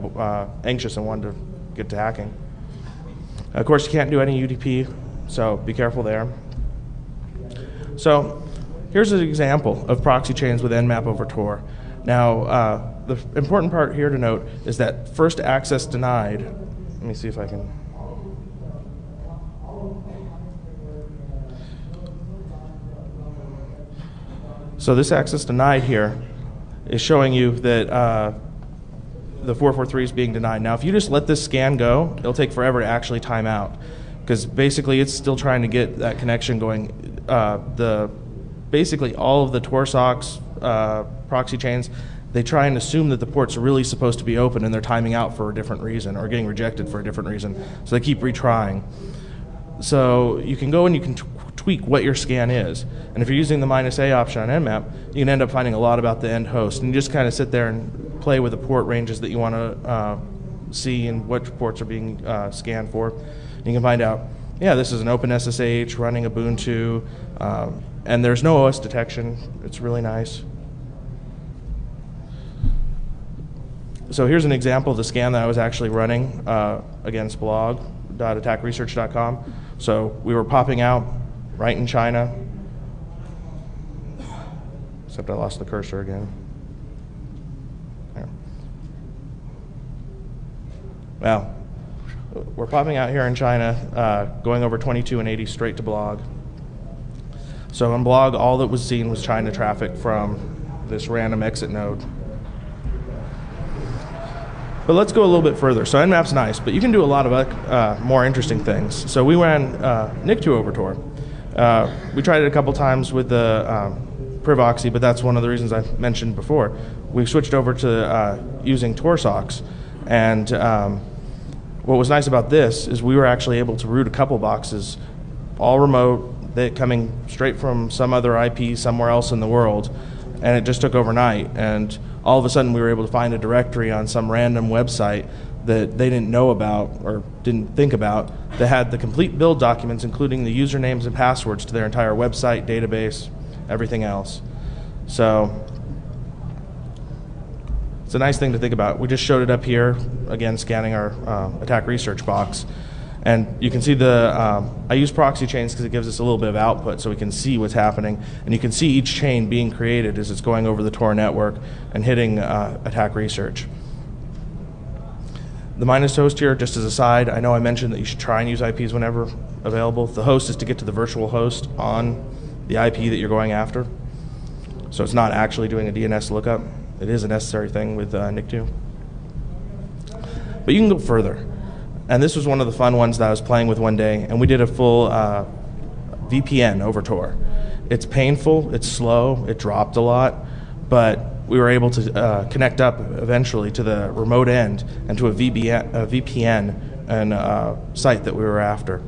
S3: anxious and wanted to get to hacking. Of course, you can't do any UDP, so be careful there. So here's an example of proxy chains with nmap over Tor. Now, the important part here to note is that first access denied. Let me see if I can. So this access denied here is showing you that the 443 is being denied. Now, if you just let this scan go, it'll take forever to actually time out, because basically it's still trying to get that connection going. Basically all of the Tor socks proxy chains, they try and assume that the port's really supposed to be open, and they're timing out for a different reason or getting rejected for a different reason. So they keep retrying. So you can go and you can tweak what your scan is. And if you're using the -A option on nmap, you can end up finding a lot about the end host. And you just kind of sit there and play with the port ranges that you want to see and what ports are being scanned for. And you can find out, yeah, this is an open SSH running Ubuntu, and there's no OS detection. It's really nice. So here's an example of the scan that I was actually running against blog.attackresearch.com. So we were popping out right in China, except I lost the cursor again. There. Well, we're popping out here in China, going over 22 and 80 straight to blog. So on blog, all that was seen was China traffic from this random exit node. But let's go a little bit further. So nmap's nice, but you can do a lot of more interesting things. So we ran NIC2 over Tor. We tried it a couple times with the Privoxy, but that's one of the reasons I mentioned before. We switched over to using Tor socks, and what was nice about this is we were actually able to root a couple boxes, all remote, coming straight from some other IP somewhere else in the world, and it just took overnight. And all of a sudden we were able to find a directory on some random website that they didn't know about or didn't think about that had the complete build documents, including the usernames and passwords to their entire website, database, everything else. So it's a nice thing to think about. We just showed it up here, again, scanning our attack research box. And you can see I use proxy chains because it gives us a little bit of output so we can see what's happening. And you can see each chain being created as it's going over the Tor network and hitting attack research. The -host here, just as a side, I know I mentioned that you should try and use IPs whenever available. The host is to get to the virtual host on the IP that you're going after. So it's not actually doing a DNS lookup. It is a necessary thing with NIC2. But you can go further. And this was one of the fun ones that I was playing with one day, and we did a full VPN over Tor. It's painful, it's slow, it dropped a lot, but we were able to connect up eventually to the remote end and to a VPN and site that we were after.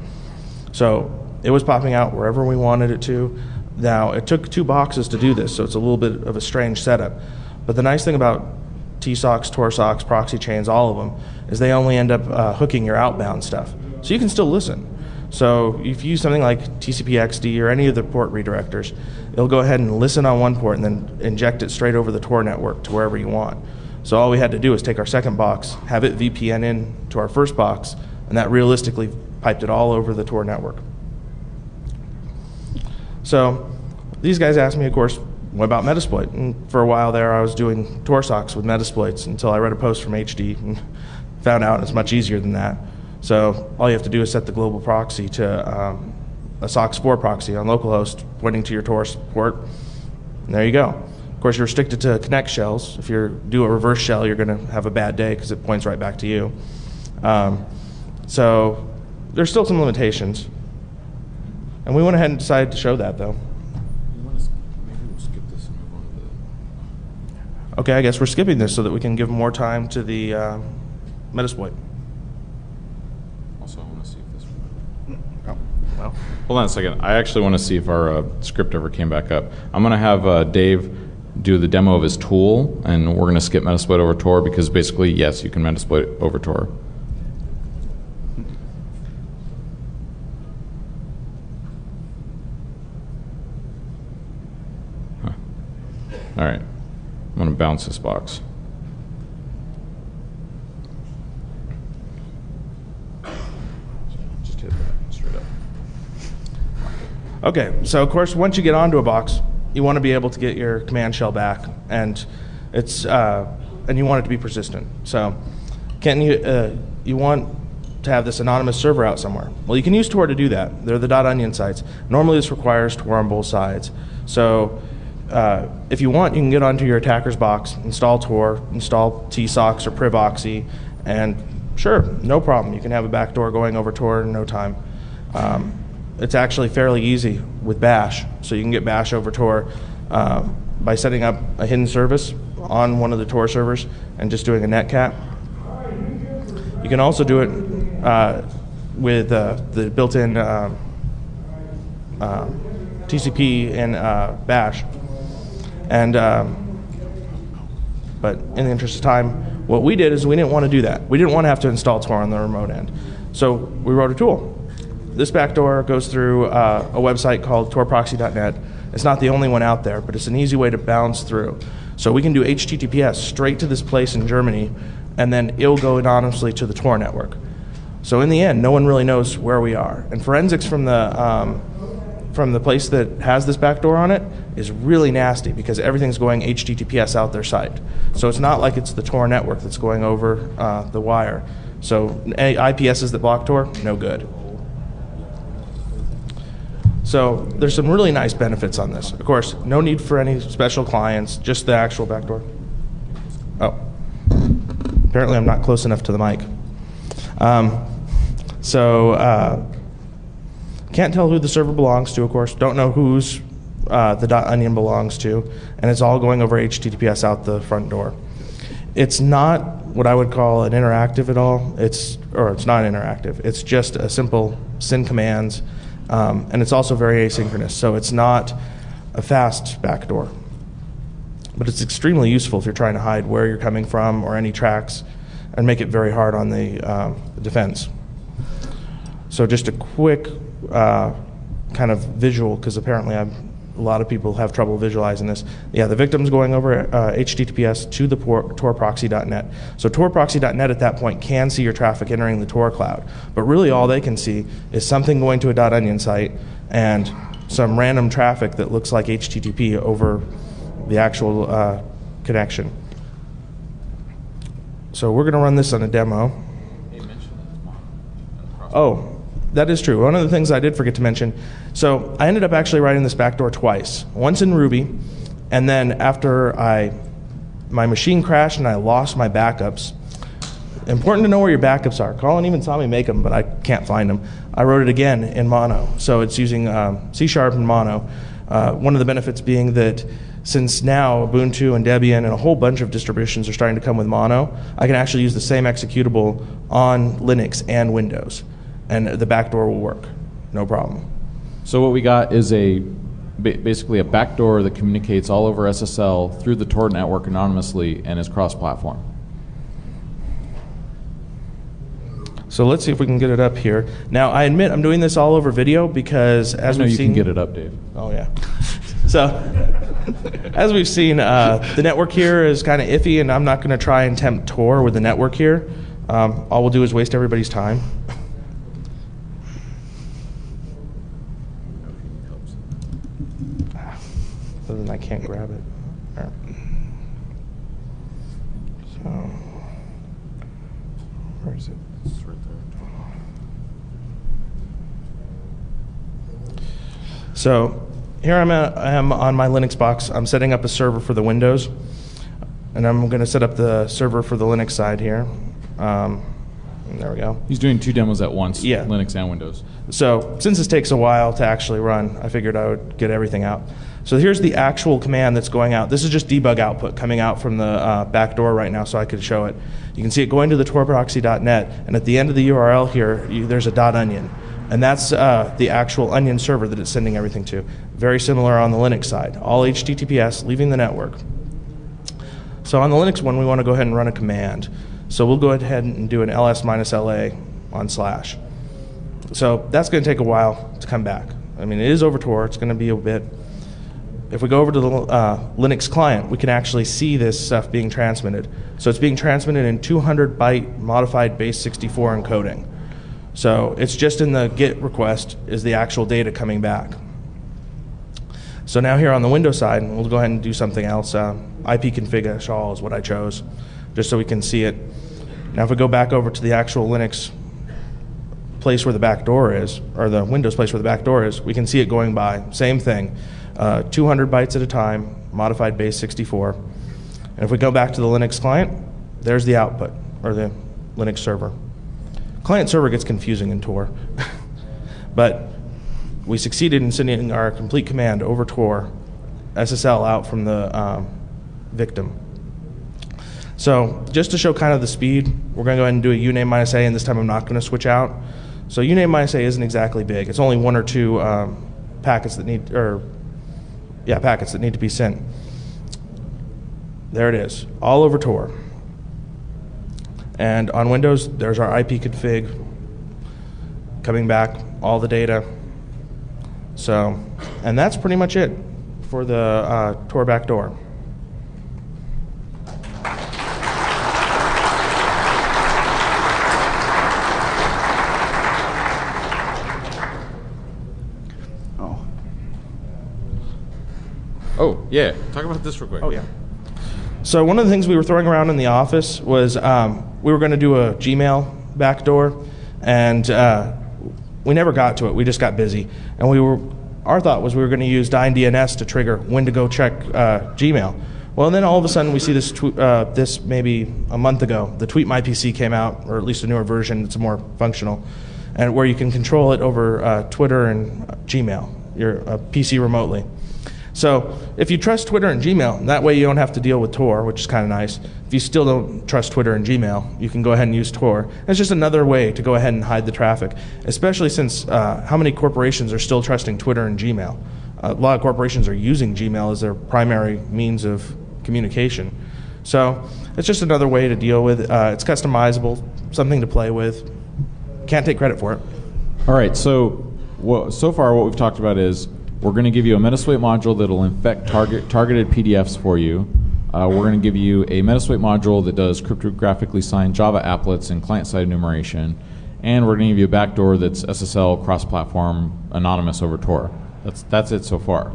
S3: So it was popping out wherever we wanted it to. Now, it took 2 boxes to do this, so it's a little bit of a strange setup. But the nice thing about T-socks, Tor socks, proxy chains, all of them, is they only end up hooking your outbound stuff. So you can still listen. So if you use something like TCP/XD or any of the port redirectors, it'll go ahead and listen on one port and then inject it straight over the Tor network to wherever you want. So all we had to do was take our second box, have it VPN in to our first box, and that realistically piped it all over the Tor network. So these guys asked me, of course, what about Metasploit? And for a while there, I was doing Tor socks with Metasploits until I read a post from HD and found out it's much easier than that. So all you have to do is set the global proxy to a SOC4 proxy on localhost pointing to your Tor port, and there you go. Of course, you're restricted to connect shells. If you do a reverse shell, you're going to have a bad day because it points right back to you. So there's still some limitations. And we went ahead and decided to show that, though.
S1: Maybe we'll skip this and move on to the...
S3: Okay, I guess we're skipping this so that we can give more time to the Metasploit.
S1: Also, I want to see if this...
S3: Oh, well.
S1: Hold on a second. I actually want to see if our script ever came back up. I'm going to have Dave do the demo of his tool, and we're going to skip Metasploit over Tor because basically, yes, you can Metasploit over Tor. All right, I'm going to bounce this box. Just hit that straight up.
S3: Okay, so of course, once you get onto a box, you want to be able to get your command shell back, and it's and you want it to be persistent. So, can you want to have this anonymous server out somewhere? Well, you can use Tor to do that. They're the .onion sites. Normally, this requires Tor on both sides. So, if you want, you can get onto your attacker's box, install Tor, install T-socks or Privoxy, and sure, no problem. You can have a backdoor going over Tor in no time. It's actually fairly easy with Bash, so you can get Bash over Tor by setting up a hidden service on one of the Tor servers and just doing a netcat. You can also do it with the built-in TCP in Bash. And but in the interest of time, what we did is we didn't want to do that. We didn't want to have to install Tor on the remote end. So we wrote a tool. This backdoor goes through a website called torproxy.net. It's not the only one out there, but it's an easy way to bounce through. So we can do HTTPS straight to this place in Germany, and then it'll go anonymously to the Tor network. So in the end, no one really knows where we are. And forensics from the place that has this backdoor on it is really nasty because everything's going HTTPS out their site. So it's not like it's the Tor network that's going over the wire. So any IPSs that block Tor, no good. So there's some really nice benefits on this. Of course, no need for any special clients, just the actual backdoor. Oh, apparently I'm not close enough to the mic. Can't tell who the server belongs to, of course. Don't know who's the .onion belongs to, and it's all going over HTTPS out the front door. It's not what I would call an interactive at all. It's not interactive. It's just a simple send commands, and it's also very asynchronous. So it's not a fast backdoor, but it's extremely useful if you're trying to hide where you're coming from or any tracks, and make it very hard on the defense. So just a quick kind of visual, because apparently a lot of people have trouble visualizing this. Yeah, the victim's going over HTTPS to the torproxy.net. So torproxy.net at that point can see your traffic entering the Tor cloud, but really all they can see is something going to a .onion site and some random traffic that looks like HTTP over the actual connection. So we're going to run this on a demo. Oh, that is true. One of the things I did forget to mention, so I ended up actually writing this backdoor twice. Once in Ruby, and then after my machine crashed and I lost my backups. Important to know where your backups are. Colin even saw me make them, but I can't find them. I wrote it again in Mono. So it's using C# and Mono. One of the benefits being that since now Ubuntu and Debian and a whole bunch of distributions are starting to come with Mono, I can actually use the same executable on Linux and Windows, and the backdoor will work, no problem.
S1: So what we got is basically a backdoor that communicates all over SSL through the Tor network anonymously and is cross-platform.
S3: So let's see if we can get it up here. Now, I admit I'm doing this all over video because as we've seen...
S1: you can get it up, Dave.
S3: Oh, yeah. So, as we've seen, the network here is kind of iffy, and I'm not going to try and tempt Tor with the network here. All we'll do is waste everybody's time. Other than I can't grab it. All right. So, where is it?
S1: It's right there.
S3: So here I am on my Linux box. I'm setting up a server for the Windows, and I'm going to set up the server for the Linux side here. There we go.
S1: He's doing 2 demos at once,
S3: Yeah.
S1: Linux and Windows.
S3: So since this takes a while to actually run, I figured I would get everything out. So here's the actual command that's going out. This is just debug output coming out from the back door right now, so I could show it. You can see it going to the torproxy.net, and at the end of the URL here, there's a .onion. And that's the actual onion server that it's sending everything to. Very similar on the Linux side. All HTTPS, leaving the network. So on the Linux one, we want to go ahead and run a command. So we'll go ahead and do an ls-la on /. So that's going to take a while to come back. I mean, it is over Tor. It's going to be a bit. If we go over to the Linux client, we can actually see this stuff being transmitted. So it's being transmitted in 200-byte modified base 64 encoding. So it's just in the GET request is the actual data coming back. So now here on the Windows side, we'll go ahead and do something else. ipconfig shawl is what I chose, just so we can see it. Now if we go back over to the actual Linux place where the back door is, or the Windows place where the back door is, we can see it going by. Same thing, 200 bytes at a time, modified base 64. And if we go back to the Linux client, there's the output, or the Linux server. Client server gets confusing in Tor, but we succeeded in sending our complete command over Tor, SSL out from the victim. So just to show kind of the speed, we're going to go ahead and do a uname -a, and this time I'm not going to switch out. So uname -a isn't exactly big. It's only 1 or 2 packets that need, packets that need to be sent. There it is, all over Tor. And on Windows, there's our ipconfig coming back, all the data. So, and that's pretty much it for the Tor backdoor.
S1: Oh, yeah. Talk about this real quick.
S3: Oh, yeah. So one of the things we were throwing around in the office was we were going to do a Gmail backdoor, and we never got to it. We just got busy. And our thought was we were going to use DynDNS to trigger when to go check Gmail. Well, then all of a sudden we see this this maybe a month ago, the Tweet My PC came out, or at least a newer version that's more functional, and where you can control it over Twitter and Gmail, your PC remotely. So if you trust Twitter and Gmail, that way you don't have to deal with Tor, which is kind of nice. If you still don't trust Twitter and Gmail, you can go ahead and use Tor. It's just another way to go ahead and hide the traffic, especially since how many corporations are still trusting Twitter and Gmail. A lot of corporations are using Gmail as their primary means of communication. So it's just another way to deal with. It's customizable, something to play with. Can't take credit for it.
S1: All right, so so far what we've talked about is we're going to give you a Metasploit module that will infect targeted PDFs for you. We're going to give you a Metasploit module that does cryptographically signed Java applets and client-side enumeration. And we're going to give you a backdoor that's SSL cross-platform anonymous over Tor. That's it so far.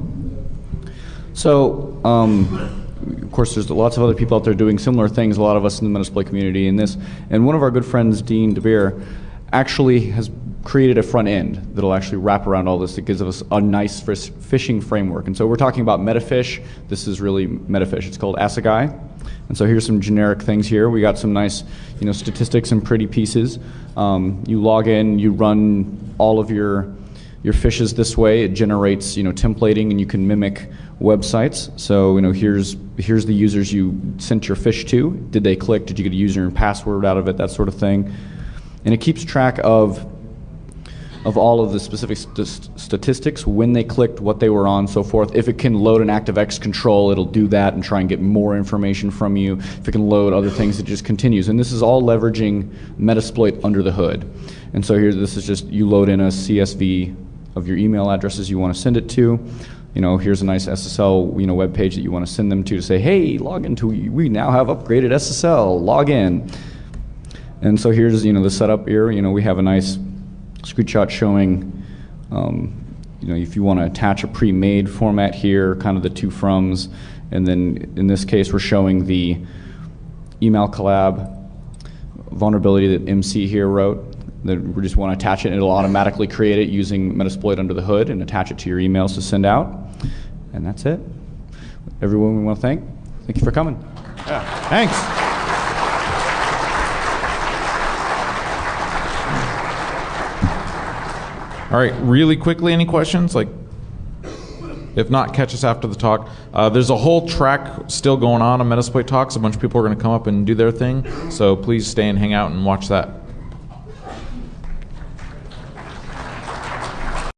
S2: So, of course, there's lots of other people out there doing similar things, a lot of us in the Metasploit community in this. And one of our good friends, Dean DeBeer, actually has created a front end that'll actually wrap around all this that gives us a nice phishing framework. And so we're talking about Metafish. This is really Metafish. It's called Assegai. And so here's some generic things here. We got some nice, statistics and pretty pieces. You log in, you run all of your your fishes this way. It generates, templating, and you can mimic websites. So, here's the users you sent your fish to. Did they click? Did you get a user and password out of it? That sort of thing. And it keeps track of all of the specific statistics, when they clicked, what they were on, so forth. If it can load an ActiveX control, it'll do that and try and get more information from you. If it can load other things, it just continues. And this is all leveraging Metasploit under the hood. And so here, this is just, you load in a CSV of your email addresses you want to send it to. Here's a nice SSL, web page that you want to send them to say, hey, log into, we now have upgraded SSL, log in. And so here's, the setup here. We have a nice screenshot showing, if you want to attach a pre-made format here, kind of the to froms, and then in this case we're showing the email collab vulnerability that MC here wrote, that we just want to attach it, and it'll automatically create it using Metasploit under the hood and attach it to your emails to send out. And that's it. Everyone we want to thank you for coming.
S1: Yeah, thanks. All right, really quickly, any questions? If not, catch us after the talk. There's a whole track still going on Metasploit Talks. A bunch of people are going to come up and do their thing, so please stay and hang out and watch that.